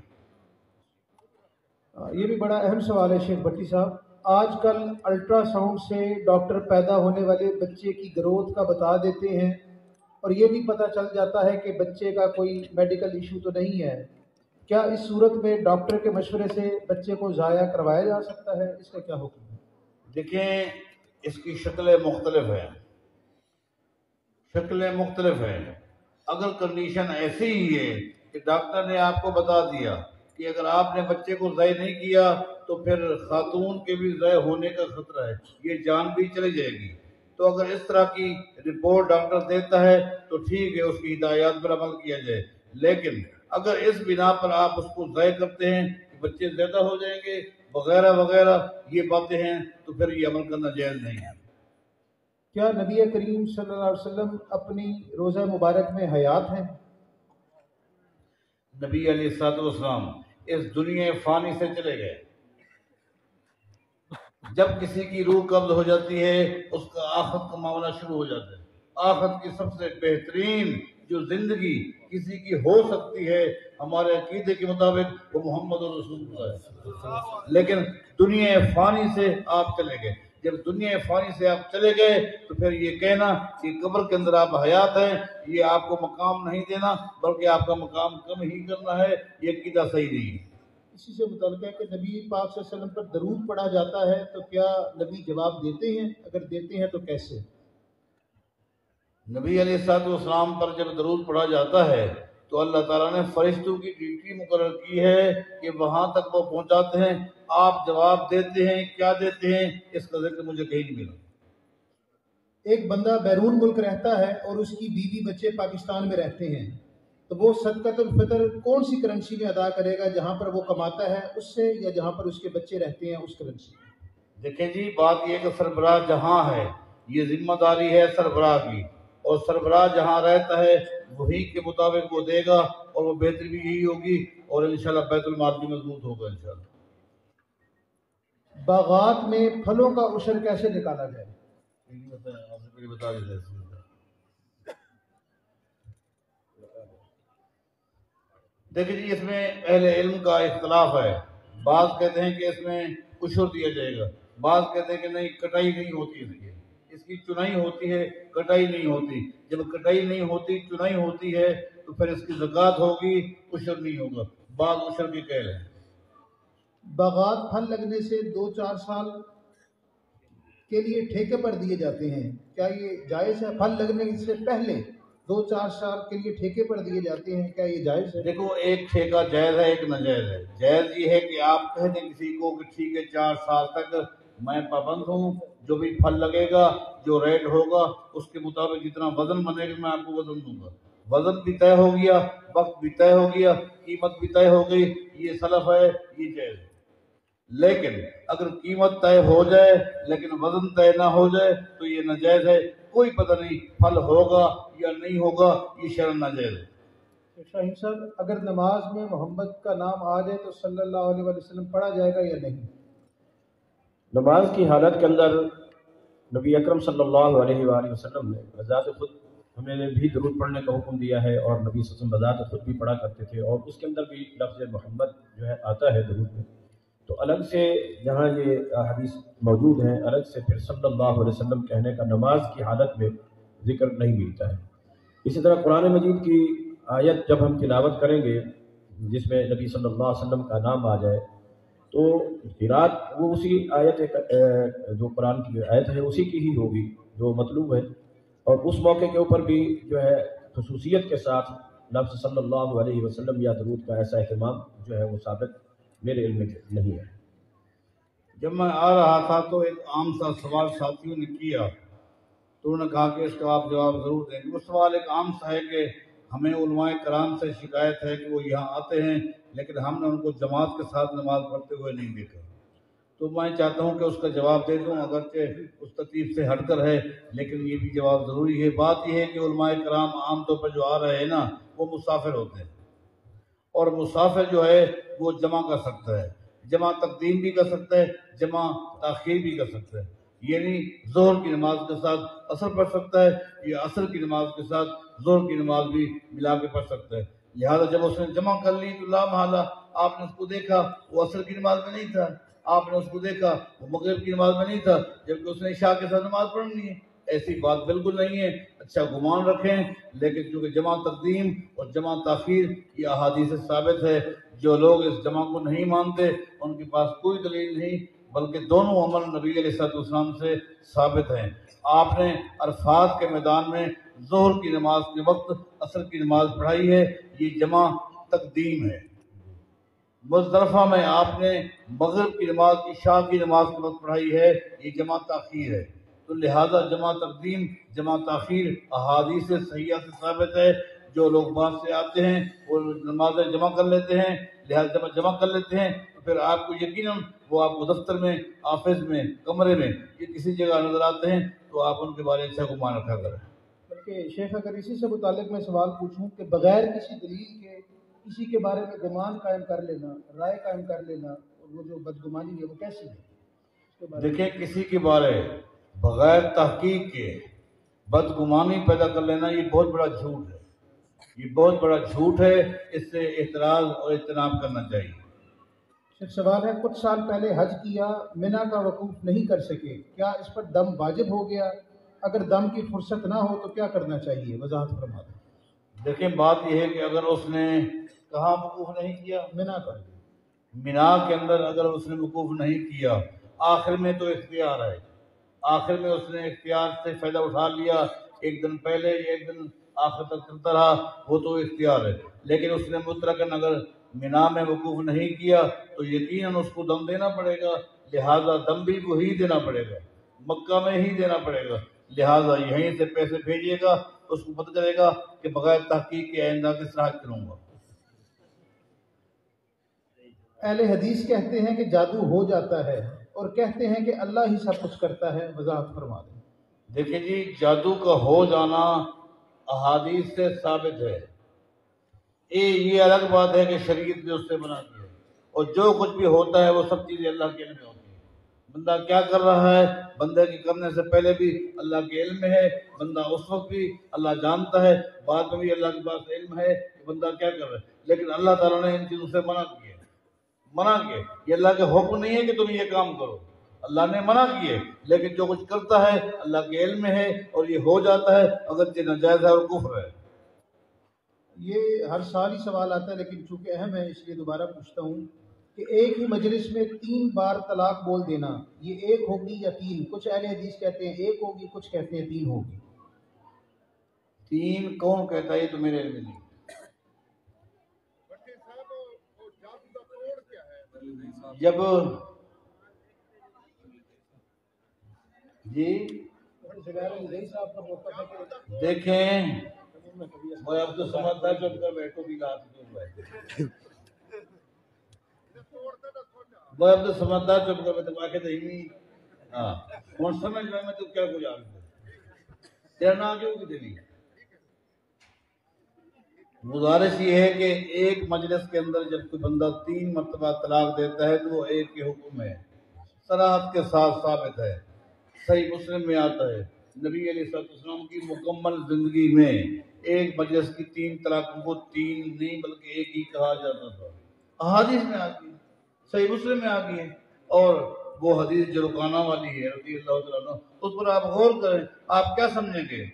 یہ بھی بڑا اہم سوال ہے شیخ بٹی صاحب، آج کل الٹرا ساؤنڈ سے ڈاکٹر پیدا ہونے والے بچے کی گروتھ کا بتا دیتے ہیں، اور یہ بھی پتہ چل جاتا ہے کہ بچے کا کوئی میڈیکل ایشو تو نہیں ہے، کیا اس صورت میں ڈاکٹر کے مشورے سے بچے کو ضائع کروایا جا سکتا ہے؟ اس کا کیا حکم ہے؟ دیکھیں، اس کی شکلیں مختلف ہیں، شکلیں مختلف ہیں۔ اگر کنڈیشن ایسی ہی ہے کہ ڈاکٹر نے آپ کو بتا دیا کہ اگر آپ نے بچے کو ضائع نہیں کیا تو پھر خاتون کے بھی ضائع ہونے کا خطرہ ہے، یہ جان بھی چلی جائے گی، تو اگر اس طرح کی رپورٹ ڈاکٹر دیتا ہے تو ٹھیک ہے، اس کی ہدایات پر عمل کیا جائے۔ لیکن اگر اس بنا پر آپ اس کو ضائع کرتے ہیں کہ بچے زیادہ ہو جائیں گے، وغیرہ وغیرہ یہ باتیں ہیں تو پھر یہ عمل کرنا جائز نہیں ہے۔ کیا نبی کریم صلی اللہ علیہ وسلم اپنی روزہ مبارک میں حیات ہیں؟ نبی علیہ الصلوۃ والسلام اس دنیا فانی سے چلے گئے۔ جب کسی کی روح قبض ہو جاتی ہے اس کا آخرت کا معاملہ شروع ہو جاتا ہے۔ آخرت کی سب سے بہترین جو زندگی کسی کی ہو سکتی ہے ہمارے عقیدے کے مطابق وہ محمد رسول اللہ ہے۔ لیکن دنیا فانی سے آپ چلے گئے۔ جب دنیا فانی سے آپ چلے گئے تو پھر یہ کہنا کہ قبر کے اندر آپ حیات ہیں یہ آپ کو مقام نہیں دینا بلکہ آپ کا مقام کم ہی کرنا ہے، یہ عقیدہ صحیح نہیں ہے۔ اسی سے متعلق ہے کہ نبی پاک صلی اللہ علیہ وسلم پر درود پڑھا جاتا ہے تو کیا نبی جواب دیتے ہیں؟ اگر دیتے ہیں تو کیسے؟ نبی علیہ الصلوۃ والسلام پر جب درود پڑھا جاتا ہے تو اللہ تعالیٰ نے فرشتوں کی ڈیوٹی مقرر کی ہے کہ وہاں تک وہ پہنچاتے ہیں۔ آپ جواب دیتے ہیں، کیا دیتے ہیں اس کا ذکر مجھے کہیں نہیں ملا۔ ایک بندہ بیرون ملک رہتا ہے اور اس کی بیوی بچے پاکستان میں رہتے ہیں تو وہ صدقۃ الفطر کون سی کرنسی میں ادا کرے گا؟ جہاں پر وہ کماتا ہے اس سے یا جہاں پر اس کے بچے رہتے ہیں اس کرنسی میں؟ دیکھیں جی بات یہ کہ سربراہ جہاں ہے یہ ذمہ داری ہے سربراہ کی، اور سربراہ جہاں رہتا ہے وہی کے مطابق وہ دے گا اور وہ بہتری بھی یہی ہوگی اور انشاءاللہ بیت المال بھی مضبوط ہوگا انشاءاللہ۔ باغات میں پھلوں کا عشر کیسے نکالا جائے؟ بتا دیتے دیکھیں جی اس میں اہل علم کا اختلاف ہے۔ بعض کہتے ہیں کہ اس میں عشر دیا جائے گا، بعض کہتے ہیں کہ نہیں کٹائی نہیں ہوتی اس کی چنائی ہوتی ہے کٹائی نہیں ہوتی۔ جب کٹائی نہیں ہوتی چنائی ہوتی ہے تو پھر اس کی زکوٰۃ ہوگی، عشر نہیں ہوگا۔ بعض عشر کے قائل ہیں۔ باغات پھل لگنے سے 2-4 سال کے لیے ٹھیکے پر دیے جاتے ہیں، کیا یہ جائز ہے؟ پھل لگنے سے پہلے 2-4 سال کے لیے ٹھیکے پر دیے جاتے ہیں، کیا یہ جائز ہے؟ دیکھو ایک ٹھیکہ جائز ہے ایک ناجائز ہے۔ جائز یہ ہے کہ آپ کہہ دیں کسی کو کہ ٹھیک ہے 4 سال تک میں پابند ہوں، جو بھی پھل لگے گا جو ریٹ ہوگا اس کے مطابق جتنا وزن بنے گا میں آپ کو وزن دوں گا۔ وزن بھی طے ہو گیا، وقت بھی طے ہو گیا، قیمت بھی طے ہو گئی، یہ سلف ہے، یہ جائز ہے۔ لیکن اگر قیمت طے ہو جائے لیکن وزن طے نہ ہو جائے تو یہ ناجائز ہے۔ کوئی پتہ نہیں پھل ہوگا یا نہیں ہوگا، یہ شرعاً ناجائز ہے۔ شاہین صاحب اگر نماز میں محمد کا نام آ جائے تو صلی اللہ علیہ وسلم پڑھا جائے گا یا نہیں؟ نماز کی حالت کے اندر نبی اکرم صلی اللہ علیہ وآلہ وسلم نے بذات خود ہمیں بھی درود پڑھنے کا حکم دیا ہے اور نبی صلی اللہ علیہ وسلم بذات خود بھی پڑھا کرتے تھے، اور اس کے اندر بھی لفظ محمد جو ہے آتا ہے درود میں۔ تو الگ سے جہاں یہ حدیث موجود ہیں الگ سے پھر صلی اللہ علیہ وسلم کہنے کا نماز کی حالت میں ذکر نہیں ملتا ہے۔ اسی طرح قرآن مجید کی آیت جب ہم تلاوت کریں گے جس میں نبی صلی اللہ علیہ وسلم کا نام آ جائے تو قرات وہ اسی آیت جو قرآن کی آیت ہے اسی کی ہی ہوگی جو مطلوب ہے، اور اس موقع کے اوپر بھی جو ہے خصوصیت کے ساتھ لفظ صلی اللہ علیہ وسلم یا درود کا ایسا اہتمام جو ہے وہ ثابت میرے علم میں نہیں ہے۔ جب میں آ رہا تھا تو ایک عام سا سوال ساتھیوں نے کیا تو انہوں نے کہا کہ اس کا آپ جواب ضرور دیں گے۔ وہ سوال ایک عام سا ہے کہ ہمیں علماء کرام سے شکایت ہے کہ وہ یہاں آتے ہیں لیکن ہم نے ان کو جماعت کے ساتھ نماز پڑھتے ہوئے نہیں دیکھا۔ تو میں چاہتا ہوں کہ اس کا جواب دے دوں، اگرچہ اس ترتیب سے ہٹ کر ہے لیکن یہ بھی جواب ضروری ہے۔ بات یہ ہے کہ علماء کرام عام طور پر جو آ رہے ہیں نا وہ مسافر ہوتے ہیں، اور مسافر جو ہے وہ جمع کر سکتا ہے، جمع تقدیم بھی کر سکتا ہے، جمع تاخیر بھی کر سکتا ہے، یعنی ظہر کی نماز کے ساتھ عصر پڑھ سکتا ہے یا عصر کی نماز کے ساتھ ظہر کی نماز بھی ملا کے پڑھ سکتا ہے۔ لہذا جب اس نے جمع کر لی تو لا محالہ آپ نے اس کو دیکھا وہ عصر کی نماز میں نہیں تھا، آپ نے اس کو دیکھا وہ مغرب کی نماز میں نہیں تھا، جبکہ اس نے عشاء کے ساتھ نماز پڑھنی ہے۔ ایسی بات بالکل نہیں ہے، اچھا گمان رکھیں، لیکن چونکہ جمع تقدیم اور جمع تاخیر یہ احادیث سے ثابت ہے۔ جو لوگ اس جمع کو نہیں مانتے ان کے پاس کوئی دلیل نہیں، بلکہ دونوں عمل نبی علیہ الصلوۃ والسلام سے ثابت ہیں۔ آپ نے عرفات کے میدان میں ظہر کی نماز کے وقت عصر کی نماز پڑھائی ہے، یہ جمع تقدیم ہے۔ مزدلفہ میں آپ نے مغرب کی نماز عشاء کی نماز کے وقت پڑھائی ہے، یہ جمع تاخیر ہے۔ تو لہذا جمع تقدیم جمع تاخیر احادیث صحیحہ سے ثابت ہے۔ جو لوگ بعد سے آتے ہیں وہ نمازیں جمع کر لیتے ہیں، لہٰذا جب جمع کر لیتے ہیں تو پھر آپ کو یقیناً وہ آپ کو دفتر میں، آفس میں، کمرے میں یا کسی جگہ نظر آتے ہیں تو آپ ان کے بارے میں اچھا گمان رکھا کریں۔ بلکہ شیخ اگر اسی سے متعلق میں سوال پوچھوں کہ بغیر کسی دلیل کے کسی کے بارے میں گمان قائم کر لینا، رائے قائم کر لینا، اور وہ جو بدگمانی ہے وہ کیسی ہے؟ اس کے بارے میں دیکھیں کسی کے بارے بغیر تحقیق کے بدگمانی پیدا کر لینا یہ بہت بڑا جھوٹ ہے، یہ بہت بڑا جھوٹ ہے، اس سے احتراز اور اجتناب کرنا چاہیے۔ صرف سوال ہے، کچھ سال پہلے حج کیا، منی کا وقوف نہیں کر سکے، کیا اس پر دم واجب ہو گیا؟ اگر دم کی فرصت نہ ہو تو کیا کرنا چاہیے؟ وضاحت فرما دیں۔ دیکھیں بات یہ ہے کہ اگر اس نے کہاں وقوف نہیں کیا، منی پر مینا کے اندر اگر اس نے وقوف نہیں کیا، آخر میں تو اختیار ہے، آخر میں اس نے اختیار سے فائدہ اٹھا لیا، ایک دن پہلے یا ایک دن آخر تک چلتا رہا، وہ تو اختیار ہے، لیکن اس نے مطلقاً اگر مینا میں وقوف نہیں کیا تو یقیناً اس کو دم دینا پڑے گا، لہٰذا دم بھی وہی دینا پڑے گا، مکہ میں ہی دینا پڑے گا، لہٰذا یہیں سے پیسے بھیجیے گا، اس کو پتہ چلے گا کہ بغیر تحقیق کے آئندہ کس طرح کروں گا۔ اہل حدیث کہتے ہیں کہ جادو ہو جاتا ہے اور کہتے ہیں کہ اللہ ہی سب کچھ کرتا ہے، وضاحت فرما دیں۔ دیکھیں جی، جادو کا ہو جانا احادیث سے ثابت ہے، یہ الگ بات ہے کہ شریعت نے اس سے منع کیا ہے، اور جو کچھ بھی ہوتا ہے وہ سب چیزیں اللہ کے علم میں ہوتی ہیں۔ بندہ کیا کر رہا ہے، بندے کے کرنے سے پہلے بھی اللہ کے علم میں ہے، بندہ اس وقت بھی اللہ جانتا ہے، بعد میں بھی اللہ کے پاس علم ہے کہ بندہ کیا کر رہا ہے، لیکن اللہ تعالیٰ نے ان چیزوں سے منع کیا، یہ اللہ کے حکم نہیں ہے کہ تم یہ کام کرو، اللہ نے منع کیے، لیکن جو کچھ کرتا ہے اللہ کے علم میں ہے اور یہ ہو جاتا ہے اگرچہ ناجائز ہے اور کفر ہے۔ یہ ہر سال ہی سوال آتا ہے لیکن چونکہ اہم ہے اس لیے دوبارہ پوچھتا ہوں کہ ایک ہی مجلس میں 3 بار طلاق بول دینا، یہ ایک ہوگی یا 3؟ کچھ اہل حدیث کہتے ہیں ایک ہوگی، کچھ کہتے ہیں 3 ہوگی۔ 3 کون کہتا ہے؟ یہ تو میرے علم میں نہیں۔ جب جی دیکھیں میں اب تو سمجھتا چپ کر بیٹھو بھی لات میں اب تو سمجھدار چپ کر بیٹھو آ کے نہیں ہاں ہوں سمجھ میں تو کیا کو جان تیرا نام کیوں کی دلی گزارش یہ ہے کہ ایک مجلس کے اندر جب کوئی بندہ 3 مرتبہ طلاق دیتا ہے تو وہ ایک کے حکم ہے، صراحت کے ساتھ ثابت ہے، صحیح مسلم میں آتا ہے، نبی علیہ السلام کی مکمل زندگی میں ایک مجلس کی 3 طلاقوں کو 3 نہیں بلکہ ایک ہی کہا جاتا تھا، احادیث میں آتی ہے، صحیح مسلم میں آتی ہے، اور وہ حدیث جو رکانہ والی ہے رضی اللہ تعالیٰ عنہ، اس پر آپ غور کریں، آپ کیا سمجھیں گے؟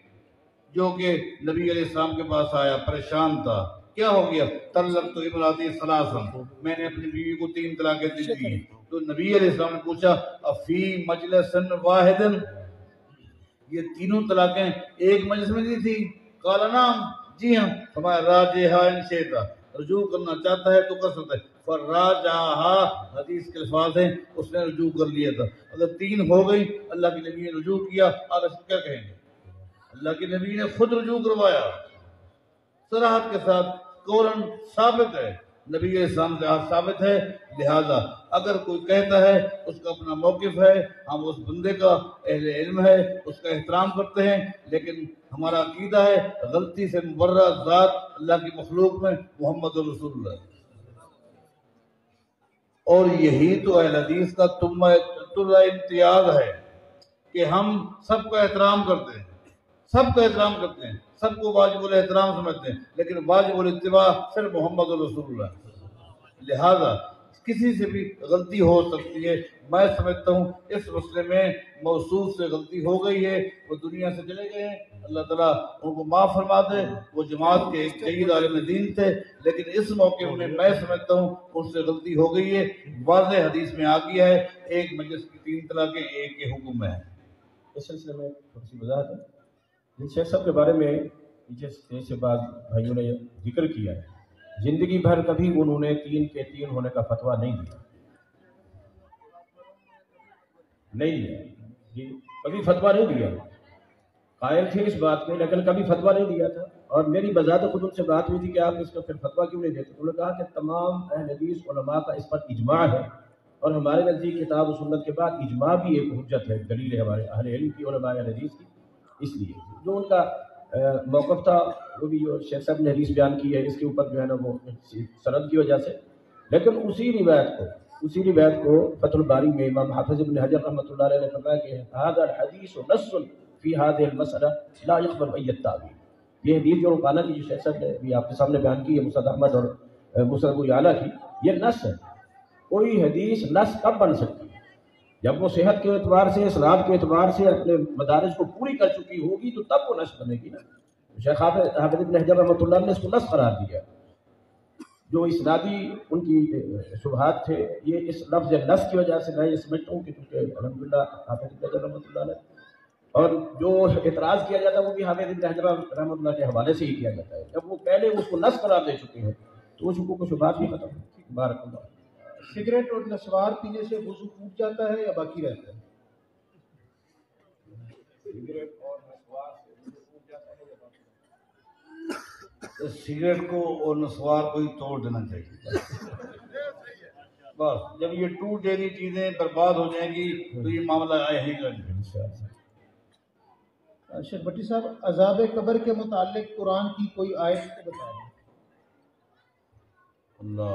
جو کہ نبی علیہ السلام کے پاس آیا پریشان تھا، کیا ہو گیا؟ طلقت امراتی ثلاثا، میں نے اپنی بیوی کو 3 طلاقیں دے دی ہیں، تو نبی علیہ السلام نے پوچھا افی مجلس واحد، یہ تینوں طلاقیں ایک مجلس میں دی تھی؟ قال نعم، جی ہاں، فرمایا راجعھا ان شئت، رجوع کرنا چاہتا ہے تو کر سکتا ہے، فراجعھا، حدیث کے الفاظ ہیں اس نے رجوع کر لیا تھا، اگر 3 ہو گئی اللہ کے نبی نے رجوع کیا، آپ اس کو کیا کہیں گے؟ اللہ کے نبی نے خود رجوع کروایا، صراحت کے ساتھ قولاً ثابت ہے، نبی علیہ السلام سے ثابت ہے، لہذا اگر کوئی کہتا ہے اس کا اپنا موقف ہے، ہم اس بندے کا اہل علم ہے اس کا احترام کرتے ہیں، لیکن ہمارا عقیدہ ہے غلطی سے مبرہ ذات اللہ کی مخلوق میں محمد رسول اللہ، اور یہی تو اہل حدیث کا تمہ امتیاز ہے کہ ہم سب کا احترام کرتے ہیں، سب کا احترام کرتے ہیں، سب کو واجب الاحترام سمجھتے ہیں، لیکن واجب الاتباع صرف محمد رسول اللہ، لہذا کسی سے بھی غلطی ہو سکتی ہے، میں سمجھتا ہوں اس مسئلے میں موصوف سے غلطی ہو گئی ہے، وہ دنیا سے چلے گئے ہیں، اللہ تعالیٰ ان کو معاف فرما دے، وہ جماعت کے ایک جید عالم دین تھے، لیکن اس موقع میں میں سمجھتا ہوں ان سے غلطی ہو گئی ہے، واضح حدیث میں آ گیا ہے ایک مجلس کی 3 طلاقیں ایک کے حکم میں ہیں۔ اس سلسلے میں تھوڑی سی وضاحت ہے، جن شیخ صاحب کے بارے میں پیچھے سے بعض بھائیوں نے ذکر کیا ہے، زندگی بھر کبھی انہوں نے 3 کے 3 ہونے کا فتویٰ نہیں دیا، نہیں دیا جی، کبھی فتویٰ نہیں دیا، قائل تھے اس بات کے، لیکن کبھی فتویٰ نہیں دیا تھا، اور میری بذات خود ان سے بات ہوئی تھی کہ آپ اس کا پھر فتویٰ کیوں نہیں دیتے؟ انہوں نے کہا کہ تمام اہل حدیث علماء کا اس پر اجماع ہے، اور ہمارے نزدیک کتاب و سنت کے بعد اجماع بھی ایک حجت ہے، دلیل ہے ہمارے اہل علم کی، علماء اہل حدیث کی۔ اس لیے جو ان کا موقف تھا وہ بھی جو شیخ صاحب نے حدیث بیان کی ہے اس کے اوپر جو ہے نا وہ سند کی وجہ سے، لیکن اسی روایت کو فتح الباری میں امام حافظ ابن حجر رحمۃ اللہ علیہ نے فرمایا کہ هذا الحدیث نص فی هذه المسألہ لا يقبل اي تعویل۔ یہ حدیث جو رکانہ کی جو شیخ صاحب نے بھی آپ کے سامنے بیان کی ہے، مسند احمد اور مسند ابو یعلا کی، یہ نص ہے۔ کوئی حدیث نص کب بن سکتی ہے؟ جب وہ صحت کے اعتبار سے، اسناد کے اعتبار سے اپنے مدارج کو پوری کر چکی ہوگی تو تب وہ نص بنے گی نا۔ شیخ حافظ ابن حجر رحمۃ اللہ نے اس کو نص قرار دیا۔ جو اسنادی ان کی شبہات تھے یہ اس لفظ نص کی وجہ سے میں یہ سمجھتا ہوں کہ چونکہ الحمدللہ حافظ ابن حجر رحمۃ اللہ علیہ، اور جو اعتراض کیا جاتا ہے وہ بھی حافظ ابن حجر رحمۃ اللہ کے حوالے سے ہی کیا جاتا ہے۔ جب وہ پہلے اس کو نص قرار دے چکے ہیں تو وہ شکوک و شبہات بھی ختم ہے۔ بارک اللہ۔ سگریٹ اور نسوار پینے سے وضو ٹوٹ جاتا ہے یا باقی رہتا ہے؟ سگریٹ کو اور نسوار کو ہی توڑ دینا چاہیے بس۔ جب یہ ٹوٹ جائیں گی چیزیں برباد ہو جائیں گی تو یہ معاملہ آئے ہی کر شیخ بھٹی صاحب، عذاب قبر کے متعلق قرآن کی کوئی آیت بتائیں۔ اللہ،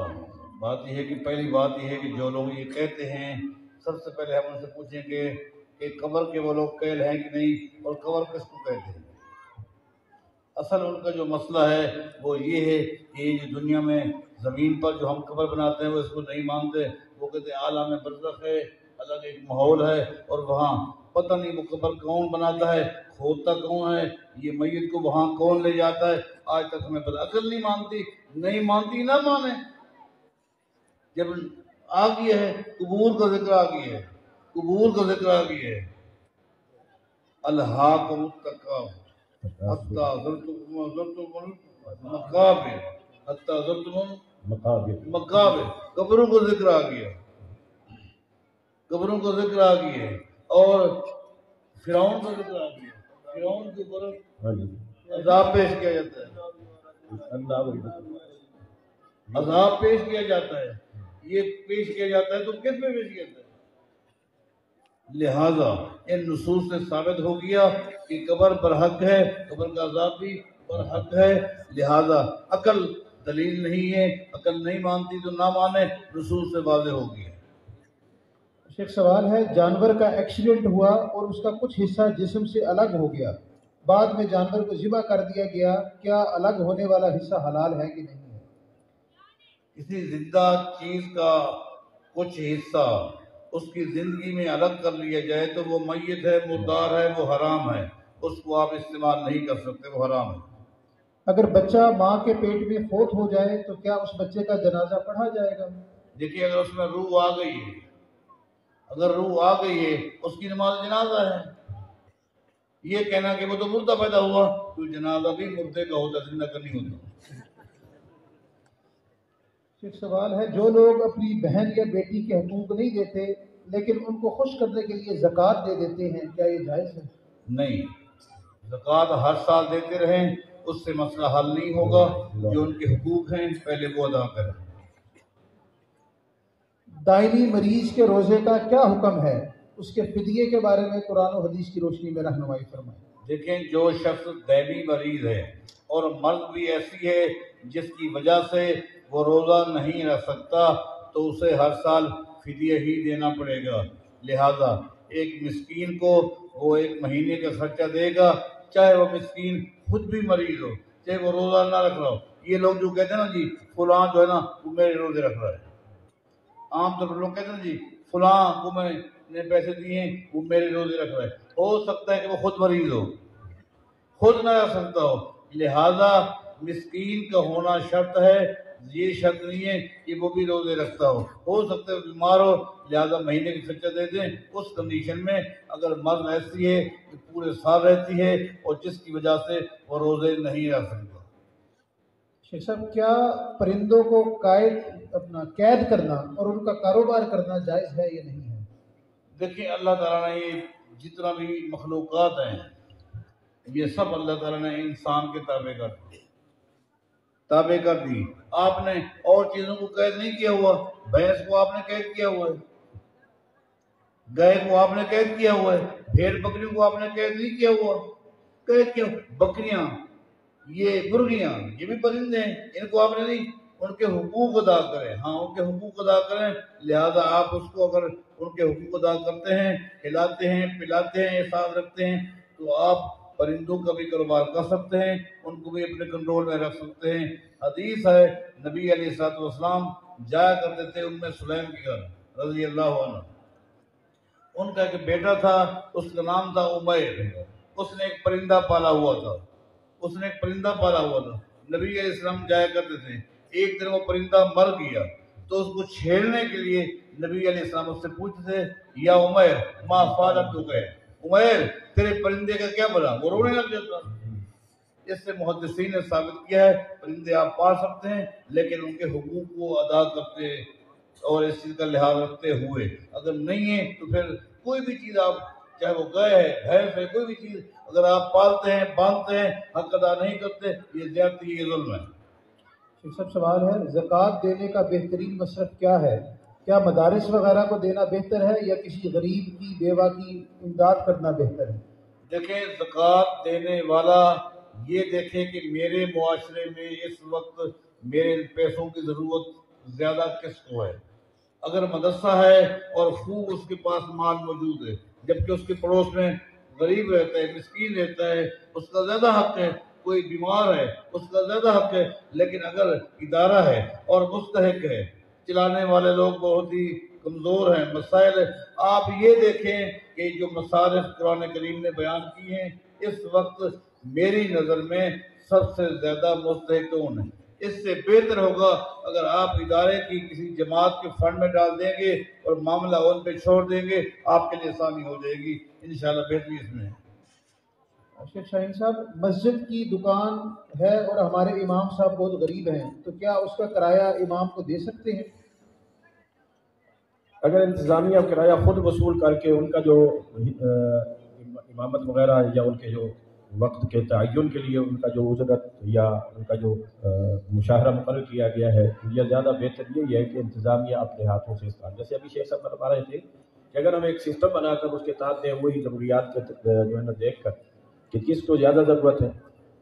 بات یہ ہے کہ پہلی بات یہ ہے کہ جو لوگ یہ کہتے ہیں سب سے پہلے ہم ان سے پوچھیں کہ قبر کے وہ لوگ قیل ہیں کہ نہیں، اور قبر کس کو کہتے ہیں۔ اصل ان کا جو مسئلہ ہے وہ یہ ہے کہ یہ جو دنیا میں زمین پر جو ہم قبر بناتے ہیں وہ اس کو نہیں مانتے۔ وہ کہتے ہیں عالم برزخ ہے، الگ ایک ماحول ہے، اور وہاں پتہ نہیں وہ قبر کون بناتا ہے، کھودتا کون ہے، یہ میت کو وہاں کون لے جاتا ہے، آج تک ہمیں پتہ۔ عقل نہیں مانتی نہ مانے۔ جب آ گیا ہے قبور کا ذکر آ گیا ہے، الہاکم التکاثر حتی زرتم المقابر، قبروں کا ذکر آ گیا، اور فرعون کا ذکر آ گیا۔ فرعون کے اوپر عذاب پیش کیا جاتا ہے، یہ پیش کیا جاتا ہے تو کس میں پیش کیا جاتا ہے؟ لہذا ان نصوص سے ثابت ہو گیا کہ قبر پر حق ہے، قبر کا عذاب بھی پر حق ہے، لہذا عقل دلیل نہیں ہے، عقل نہیں مانتی تو نہ مانے، نصوص سے واضح ہو گیا۔ شیخ سوال ہے، جانور کا ایکسیڈنٹ ہوا اور اس کا کچھ حصہ جسم سے الگ ہو گیا، بعد میں جانور کو ذبح کر دیا گیا، کیا الگ ہونے والا حصہ حلال ہے کہ نہیں ہے؟ کسی زندہ چیز کا کچھ حصہ اس کی زندگی میں الگ کر لیا جائے تو وہ میت ہے، مردار ہے، وہ حرام ہے، اس کو آپ استعمال نہیں کر سکتے، وہ حرام ہے۔ اگر بچہ ماں کے پیٹ میں فوت ہو جائے تو کیا اس بچے کا جنازہ پڑھا جائے گا؟ دیکھیے اگر اس میں روح آ گئی ہے اس کی نماز جنازہ ہے۔ یہ کہنا کہ وہ تو مردہ پیدا ہوا، تو جنازہ بھی مردے کا ہوتا، زندہ کا نہیں ہوتا۔ ایک سوال ہے، جو لوگ اپنی بہن یا بیٹی کے حقوق نہیں دیتے لیکن ان کو خوش کرنے کے لیے زکوٰۃ دے دیتے ہیں، کیا یہ جائز ہے؟ نہیں، زکوٰۃ ہر سال دیتے رہیں، اس سے مسئلہ حل نہیں ہوگا۔ جو ان کے حقوق ہیں پہلے وہ ادا کریں۔ دائمی مریض کے روزے کا کیا حکم ہے؟ اس کے فدیے کے بارے میں قرآن و حدیث کی روشنی میں رہنمائی فرمائیں۔ دیکھیں، جو شخص دائمی مریض ہے اور مرض بھی ایسی ہے جس کی وجہ سے وہ روزہ نہیں رکھ سکتا تو اسے ہر سال فدیہ ہی دینا پڑے گا۔ لہذا ایک مسکین کو وہ 1 مہینے کا خرچہ دے گا، چاہے وہ مسکین خود بھی مریض ہو، چاہے وہ روزہ نہ رکھ رہا ہو۔ یہ لوگ جو کہتے ہیں نا جی فلاں جو ہے نا وہ میرے روزے رکھ رہا ہے، عام طور پر لوگ کہتے ہیں جی فلاں کو میں نے پیسے دیے ہیں وہ میرے روزے رکھ رہا ہے۔ ہو سکتا ہے کہ وہ خود مریض ہو، خود نہ رکھ سکتا ہو، لہذا مسکین کا ہونا شرط ہے، یہ شرط نہیں ہے کہ وہ بھی روزے رکھتا ہو سکتا ہے بیمار ہو، لہذا مہینے کی خرچہ دے دیں۔ اس کنڈیشن میں اگر مرض ایسی ہے کہ پورے سال رہتی ہے اور جس کی وجہ سے وہ روزے نہیں رکھ سکتا۔ شیخ صاحب، کیا پرندوں کو قید کرنا اور ان کا کاروبار کرنا جائز ہے یا نہیں ہے؟ دیکھیں، اللہ تعالیٰ نے یہ جتنا بھی مخلوقات ہیں یہ سب اللہ تعالیٰ نے انسان کے تابع کر دی. آپ نے اور چیزوں کو قید نہیں کیا ہوا. بھینس کو آپ نے قید کیا ہوا ہے, گائے کو آپ نے قید کیا ہوا ہے, بھیڑ بکریوں کو آپ نے قید نہیں کیا ہوا. قید کیا بکریاں, یہ مرغیاں, یہ بھی پرندے ہیں, ان کو آپ نے نہیں. ان کے حقوق ادا کریں. ہاں ان کے حقوق ادا کریں. لہذا آپ اس کو اگر ان کے حقوق ادا کرتے ہیں, کھلاتے ہیں, پلاتے ہیں, احساس رکھتے ہیں, تو آپ پرندوں کا بھی کاروبار کر سکتے ہیں, ان کو بھی اپنے کنٹرول میں رکھ سکتے ہیں. حدیث ہے نبی علیہ الصلوۃ والسلام جایا کرتے تھے ام سلیم کے گھر رضی اللہ عنہ. ان کا ایک بیٹا تھا, اس کا نام تھا عمیر. اس نے ایک پرندہ پالا ہوا تھا. نبی علیہ السلام جایا کرتے تھے. ایک دن وہ پرندہ مر گیا تو اس کو چھیڑنے کے لیے نبی علیہ السلام اس سے پوچھتے تھے, یا عمیر ما فعلتک, عمیر تیرے پرندے کا کیا بنا؟ وہ رونے لگ جاتا. اس سے محدثین نے ثابت کیا ہے پرندے آپ پال سکتے ہیں, لیکن ان کے حقوق کو ادا کرتے اور اس چیز کا لحاظ رکھتے ہوئے. اگر نہیں ہے تو پھر کوئی بھی چیز آپ, چاہے وہ گائے ہے, بھینس ہے, کوئی بھی چیز اگر آپ پالتے ہیں, باندھتے ہیں, حق ادا نہیں کرتے, یہ زیادتی, یہ ظلم ہے. سب سوال ہے, زکوٰۃ دینے کا بہترین مصرف کیا ہے؟ کیا مدارس وغیرہ کو دینا بہتر ہے یا کسی غریب کی, بیوہ کی امداد کرنا بہتر ہے؟ دیکھیں, زکوٰۃ دینے والا یہ دیکھے کہ میرے معاشرے میں اس وقت میرے پیسوں کی ضرورت زیادہ کس کو ہے. اگر مدرسہ ہے اور خوب اس کے پاس مال موجود ہے, جبکہ اس کے پڑوس میں غریب رہتا ہے, مسکین رہتا ہے, اس کا زیادہ حق ہے. کوئی بیمار ہے, اس کا زیادہ حق ہے. لیکن اگر ادارہ ہے اور مستحق ہے, چلانے والے لوگ بہت ہی کمزور ہیں, مسائل, آپ یہ دیکھیں کہ جو مصارف قرآن کریم نے بیان کی ہیں, اس وقت میری نظر میں سب سے زیادہ مستحق کون ہے. اس سے بہتر ہوگا اگر آپ ادارے کی کسی جماعت کے فنڈ میں ڈال دیں گے اور معاملہ ان پہ چھوڑ دیں گے, آپ کے لیے آسانی ہو جائے گی انشاءاللہ. بہتری اس میں ہے. شیخ شاہین صاحب, مسجد کی دکان ہے اور ہمارے امام صاحب بہت غریب ہیں, تو کیا اس کا کرایہ امام کو دے سکتے ہیں؟ اگر انتظامیہ کرایہ خود وصول کر کے ان کا جو امامت وغیرہ یا ان کے جو وقت کے تعین کے لیے ان کا جو اجرت یا ان کا جو مشاہرہ مقرر کیا گیا ہے, یہ زیادہ بہتر یہی ہے کہ انتظامیہ اپنے ہاتھوں سے استعمال, جیسے ابھی شیخ صاحب بتا رہے تھے کہ اگر ہم ایک سسٹم بنا کر اس کے تحت دیں, وہی ضروریات کے جو ہے نا دیکھ کر کہ کس کو زیادہ ضرورت ہے,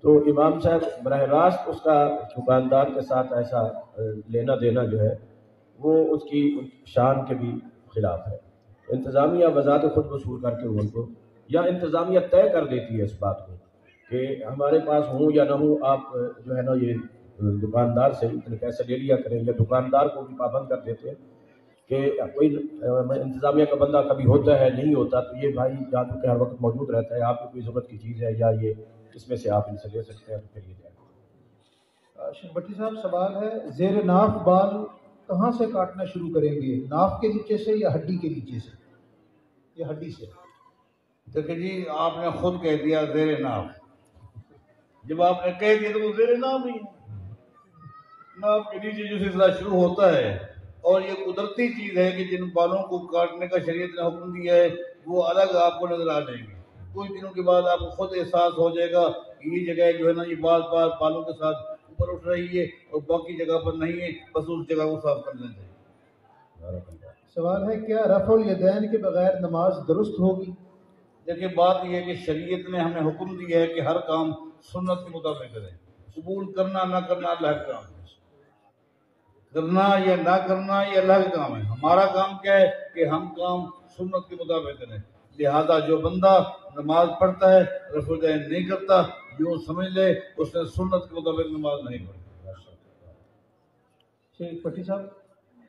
تو امام صاحب براہ راست اس کا دکاندار کے ساتھ ایسا لینا دینا جو ہے وہ اس کی شان کے بھی خلاف ہے. انتظامیہ بذات خود وصول کر کے ان کو, یا انتظامیہ طے کر دیتی ہے اس بات کو کہ ہمارے پاس ہوں یا نہ ہوں, آپ جو ہے نا یہ دکاندار سے اتنے پیسے لے لیا کریں, یا دکاندار کو بھی پابند کر دیتے ہیں کہ کوئی انتظامیہ کا بندہ کبھی ہوتا ہے نہیں ہوتا, تو یہ بھائی جادو کے ہر وقت موجود رہتا ہے, آپ کی کوئی ضرورت کی چیز ہے یا یہ اس میں سے آپ ان سے لے سکتے ہیں, تو پھر یہ جائے. شیخ بھٹی صاحب سوال ہے, زیر ناف بال کہاں سے کاٹنا شروع کریں گے؟ ناف کے نیچے سے یا ہڈی کے نیچے سے یا ہڈی سے؟ دیکھیں جی, آپ نے خود کہہ دیا زیر ناف. جب آپ نے کہہ دیا تو وہ زیر ناف ہی ہے. ناف کے نیچے جو سلسلہ شروع ہوتا ہے, اور یہ قدرتی چیز ہے کہ جن بالوں کو کاٹنے کا شریعت نے حکم دیا ہے وہ الگ آپ کو نظر آ جائیں گے. کچھ دنوں کے بعد آپ کو خود احساس ہو جائے گا کہ یہ جگہ جو ہے نا یہ بالوں کے ساتھ اوپر اٹھ رہی ہے اور باقی جگہ پر نہیں ہے, بس اس جگہ کو صاف کر لینا چاہیے. سوال ہے, کیا رفع الیدین کے بغیر نماز درست ہوگی؟ دیکھیں, بات یہ ہے کہ شریعت نے ہمیں حکم دیا ہے کہ ہر کام سنت کے مطابق کریں. قبول کرنا نہ کرنا اللہ کا کام ہے, کرنا یا نہ کرنا یہ اللہ کا کام ہے. ہمارا کام کیا ہے کہ ہم کام سنت کے مطابق کریں. لہذا جو بندہ نماز پڑھتا ہے رفع الیدین نہیں کرتا, جو سمجھ لے اس نے سنت کے مطابق نماز نہیں پڑھی. شیخ بھٹی صاحب,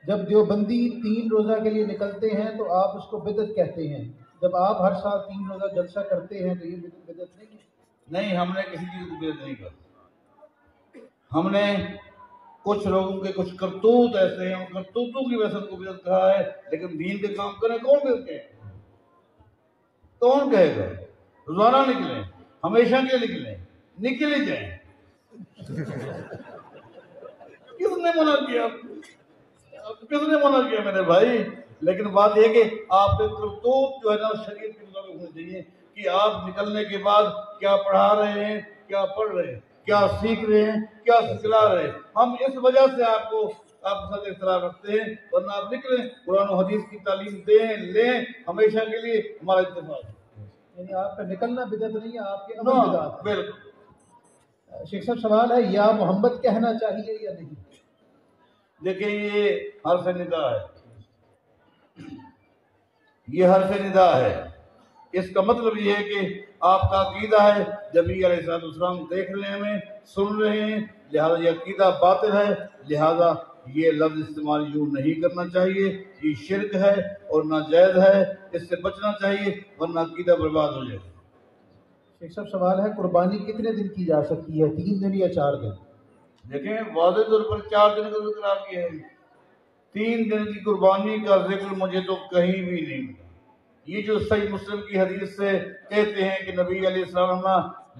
جب دیوبندی 3 روزہ کے لیے نکلتے ہیں تو آپ اس کو بدعت کہتے ہیں, جب آپ ہر سال 3 روزہ جلسہ کرتے ہیں تو یہ بدعت نہیں ہے؟ نہیں, ہم نے کسی چیز کو بدعت نہیں کہا. ہم نے کچھ لوگوں کے کچھ کرتوت ایسے ہیں, ان کرتوتوں کی وجہ سے کو بدعت کہا ہے, لیکن دین کے کام کریں کون بدعت کہے گا؟ کون کہے گا؟ روزانہ نکلیں, ہمیشہ کے نکلیں, نکل ہی جائیں. کس نے منع کیا؟ کس نے منع کیا میرے بھائی؟ لیکن بات یہ کہ آپ کے کرتوت جو ہے نا شریعت کے مطابق ہونے چاہیے کہ آپ نکلنے کے بعد کیا پڑھا رہے ہیں، کیا پڑھ رہے ہیں، کیا سیکھ رہے ہیں، کیا سکھلا رہے ہیں۔ ہم اس وجہ سے آپ کے ساتھ اختلاف رکھتے ہیں، ورنہ آپ نکلیں، قرآن و حدیث کی تعلیم دیں لیں، ہمیشہ کے لیے ہمارا اتفاق ہے۔ یعنی آپ کا نکلنا بدعت نہیں ہے، آپ کے عمل بدعت ہے۔ بالکل۔ شیخ صاحب سوال ہے، یا محمد کہنا چاہیے یا نہیں؟ دیکھیں یہ حرف ندا ہے، یہ حرف ندا ہے۔ اس کا مطلب یہ ہے کہ آپ کا عقیدہ ہے نبی علیہ السلام دیکھ رہے ہیں، ہمیں سن رہے ہیں، لہذا یہ عقیدہ باطل ہے، لہذا یہ لفظ استعمال یوں نہیں کرنا چاہیے، یہ شرک ہے اور ناجائز ہے، اس سے بچنا چاہیے ورنہ عقیدہ برباد ہو جائے۔ شیخ صاحب سوال ہے، قربانی کتنے دن کی جا سکتی ہے، 3 دن یا 4 دن؟ دیکھیں واضح طور پر 4 دن کا ذکر آپ کیا ہے، 3 دن کی قربانی کا ذکر مجھے تو کہیں بھی نہیں ملا۔ یہ جو صحیح مسلم کی حدیث سے کہتے ہیں کہ نبی علیہ السلام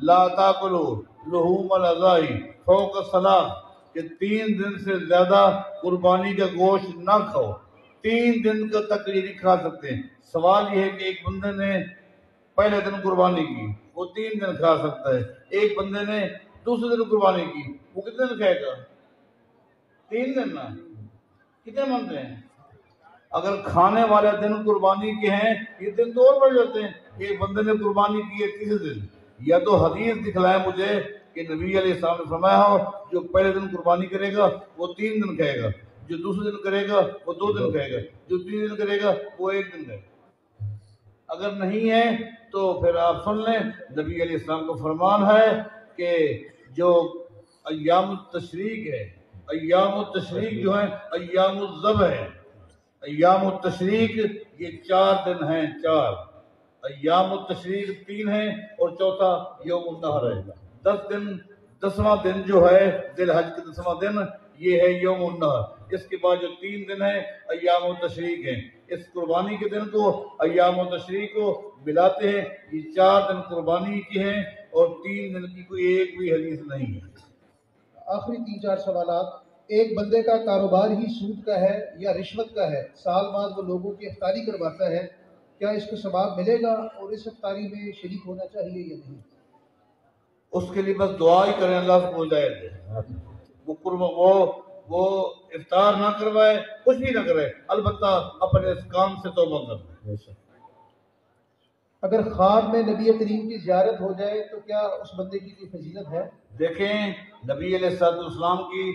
لا تاکلوا لحوم الاضاحی فوق الصلاۃ، کہ 3 دن سے زیادہ قربانی کا گوشت نہ کھاؤ، 3 دن کا تک یہ نہیں کھا سکتے۔ سوال یہ ہے کہ ایک بندے نے پہلے دن قربانی کی، وہ 3 دن کھا سکتا ہے، ایک بندے نے دوسرے دن قربانی کی، وہ کتنے دن کھائے گا؟ 3 دن نا، کتنے منتے ہیں؟ اگر کھانے والے دن قربانی کے ہیں، یہ دن تو اور بڑھ جاتے ہیں۔ ایک بندے نے قربانی کی ہے 30 دن، یا تو حدیث دکھلائے مجھے کہ نبی علیہ السلام نے فرمایا ہو جو پہلے دن قربانی کرے گا وہ 3 دن کھائے گا، جو دوسرے دن کرے گا وہ 2 دن کھائے گا، جو 3 دن کرے گا وہ 1 دن کھائے گا۔ اگر نہیں ہے تو پھر آپ سن لیں، نبی علیہ السلام کا فرمان ہے کہ جو ایام التشریق ہے، ایام التشریق جو ہیں ایام الذبح ہے، ایام التشریق یہ 4 دن ہیں، 4 ایام التشریق 3 ہیں اور چوتھا یوم النحر ہے۔ 10 دن، 10واں دن جو ہے ذی الحج کا 10واں دن یہ ہے یوم النحر۔ اس کے بعد جو 3 دن ہیں ایام التشریق ہیں، اس قربانی کے دن کو ایام التشریق کو ملاتے ہیں۔ یہ 4 دن قربانی کے ہیں اور 3 دن کی کوئی ایک بھی حدیث نہیں ہے۔ آخری 3-4 سوالات۔ ایک بندے کا کاروبار ہی سود کا ہے یا رشوت کا ہے، سال بعد وہ لوگوں کی افطاری کرواتا ہے، کیا اس کو ثواب ملے گا اور اس افطاری میں شریک ہونا چاہیے یا نہیں؟ اس کے لیے بس دعا ہی کریں اللہ سے مجاہد ہے، وہ افطار نہ کروائے، کچھ بھی نہ کرے، البتہ اپنے اس کام سے توبہ کرے۔ اگر خواب میں نبی کریم کی زیارت ہو جائے تو کیا اس بندے کی کوئی فضیلت ہے؟ دیکھیں نبی علیہ السلام کی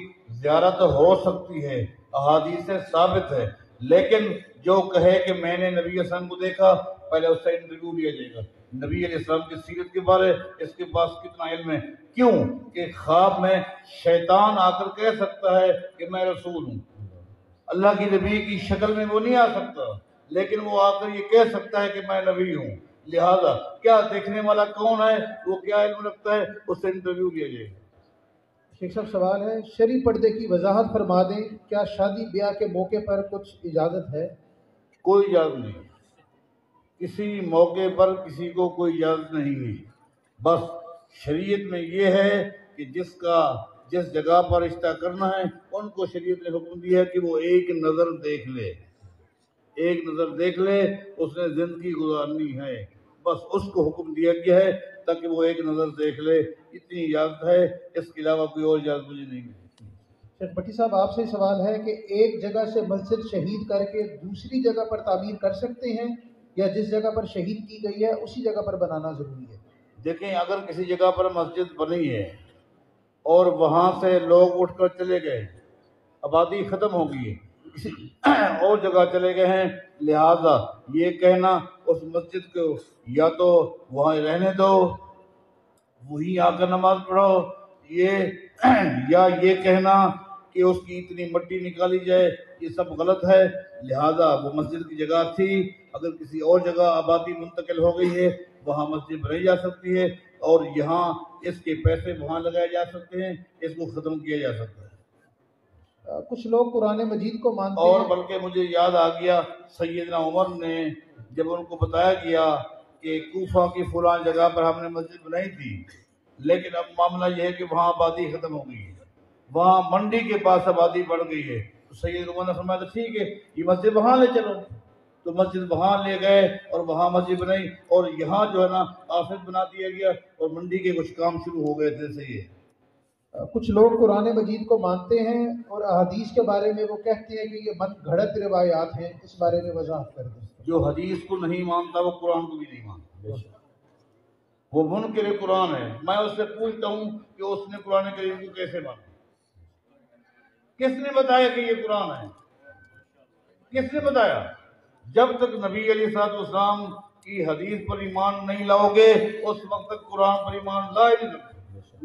زیارت ہو سکتی ہے، احادیث سے ثابت ہے، لیکن جو کہے کہ میں نے نبی علیہ السلام کو دیکھا، پہلے اس سے انٹرویو لیا جائے گا، نبی علیہ السلام کی سیرت کے بارے اس کے پاس کتنا علم ہے۔ کیوں کہ خواب میں شیطان آ کر کہہ سکتا ہے کہ میں رسول ہوں، اللہ کی نبی کی شکل میں وہ نہیں آ سکتا، لیکن وہ آ کر یہ کہہ سکتا ہے کہ میں نبی ہوں، لہذا کیا دیکھنے والا کون ہے، وہ کیا علم رکھتا ہے، اس سے انٹرویو لیا جائے گا۔ شیخ صاحب سوال ہے، شرعی پردے کی وضاحت فرما دیں، کیا شادی بیاہ کے موقع پر کچھ اجازت ہے؟ کوئی اجازت نہیں، کسی موقع پر کسی کو کوئی اجازت نہیں ہے، بس شریعت میں یہ ہے کہ جس جگہ پر رشتہ کرنا ہے ان کو شریعت نے حکم دیا ہے کہ وہ ایک نظر دیکھ لے، ایک نظر دیکھ لے، اس نے زندگی گزارنی ہے، بس اس کو حکم دیا گیا ہے تاکہ وہ ایک نظر دیکھ لے، اتنی اجازت ہے، اس کے علاوہ کوئی اور اجازت مجھے نہیں ملتی۔ شیخ بھٹی صاحب آپ سے سوال ہے کہ ایک جگہ سے مسجد شہید کر کے دوسری جگہ پر تعمیر کر سکتے ہیں یا جس جگہ پر شہید کی گئی ہے اسی جگہ پر بنانا ضروری ہے؟ دیکھیں اگر کسی جگہ پر مسجد بنی ہے اور وہاں سے لوگ اٹھ کر چلے گئے، آبادی ختم ہو گئی ہے، کسی اور جگہ چلے گئے ہیں، لہذا یہ کہنا اس مسجد کو یا تو وہاں رہنے دو، وہی آ کر نماز پڑھو، یا یہ کہنا کہ اس کی اتنی مٹی نکالی جائے، یہ سب غلط ہے۔ لہذا وہ مسجد کی جگہ تھی، اگر کسی اور جگہ آبادی منتقل ہو گئی ہے وہاں مسجد بنائی جا سکتی ہے اور یہاں اس کے پیسے وہاں لگائے جا سکتے ہیں، اس کو ختم کیا جا سکتا ہے۔ کچھ لوگ قرآن مجید کو مانتے اور ہیں، بلکہ مجھے یاد آ گیا سیدنا عمر نے جب ان کو بتایا گیا کہ کوفہ کی فلاں جگہ پر ہم نے مسجد بنائی تھی، لیکن اب معاملہ یہ ہے کہ وہاں آبادی ختم ہو گئی ہے، وہاں منڈی کے پاس آبادی بڑھ گئی ہے، تو سید عمر نے فرمایا ٹھیک ہے یہ مسجد وہاں لے چلو، تو مسجد وہاں لے گئے اور وہاں مسجد بنائی، اور یہاں جو ہے نا آفس بنا دیا گیا اور منڈی کے کچھ کام شروع ہو گئے تھے. صحیح ہے. کچھ لوگ قرآن مجید کو مانتے ہیں اور احادیث کے بارے میں وہ کہتے ہیں کہ یہ من گھڑت روایات ہیں، اس بارے میں وضاحت کر دیں. جو حدیث کو نہیں مانتا وہ قرآن کو بھی نہیں مانتا، وہ منکر قرآن ہے. میں اس سے پوچھتا ہوں کہ اس نے قرآن کریم کو کیسے مانا؟ کس نے بتایا کہ یہ قرآن ہے؟ کس نے بتایا؟ جب تک نبی علیہ الصلوۃ والسلام کی حدیث پر ایمان نہیں لاؤ گے اس وقت تک قرآن پر ایمان لا ہی نہیں.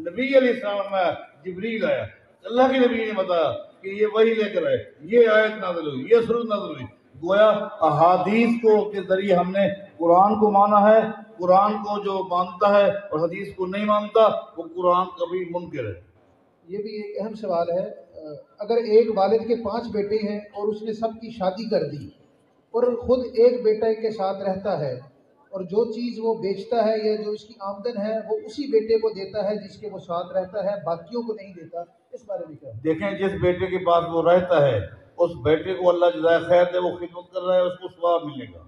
نبی علیہ السلام میں جبریل آیا، اللہ کے نبی نے بتایا کہ یہ وہی لے کر آئے، یہ آیت نازل ہوئی، یہ سورۃ نازل ہوئی. گویا احادیث کو کے ذریعے ہم نے قرآن کو مانا ہے. قرآن کو جو مانتا ہے اور حدیث کو نہیں مانتا وہ قرآن کا بھی منکر ہے. یہ بھی ایک اہم سوال ہے. اگر ایک والد کے 5 بیٹے ہیں اور اس نے سب کی شادی کر دی اور خود ایک بیٹے کے ساتھ رہتا ہے اور جو چیز وہ بیچتا ہے یا جو اس کی آمدن ہے وہ اسی بیٹے کو دیتا ہے جس کے وہ ساتھ رہتا ہے، باقیوں کو نہیں دیتا، اس بارے میں کیا؟ دیکھیں، جس بیٹے کے پاس وہ رہتا ہے اس بیٹے کو اللہ جزائے خیر دے، وہ خدمت کر رہا ہے، اس کو ثواب ملے گا،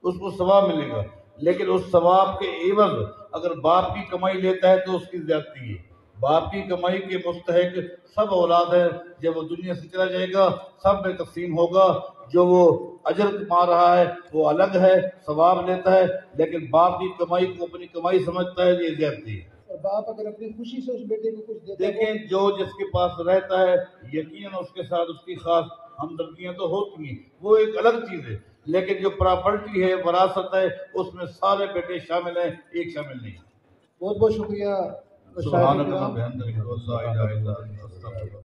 اس کو ثواب ملے گا. لیکن اس ثواب کے عوض اگر باپ کی کمائی لیتا ہے تو اس کی زیادتی ہے. باپ کی کمائی کے مستحق سب اولاد ہے. جب وہ دنیا سے چلا جائے گا سب میں تقسیم ہوگا. جو وہ اجر کما رہا ہے وہ الگ ہے، ثواب لیتا ہے، لیکن باپ کی کمائی کو اپنی کمائی سمجھتا ہے، یہ زیادتی ہے. اور باپ اگر اپنی خوشی سے اس بیٹے کو کچھ دیتا ہے، دیکھیں جو جس کے پاس رہتا ہے یقیناً اس کے ساتھ اس کی خاص ہمدردیاں تو ہوتی ہیں، وہ ایک الگ چیز ہے. لیکن جو پراپرٹی ہے، وراثت ہے، اس میں سارے بیٹے شامل ہیں، ایک شامل نہیں. بہت بہت شکریہ. سبحانک اللہم وبحمدک، لا الہ الا انت، استغفرک.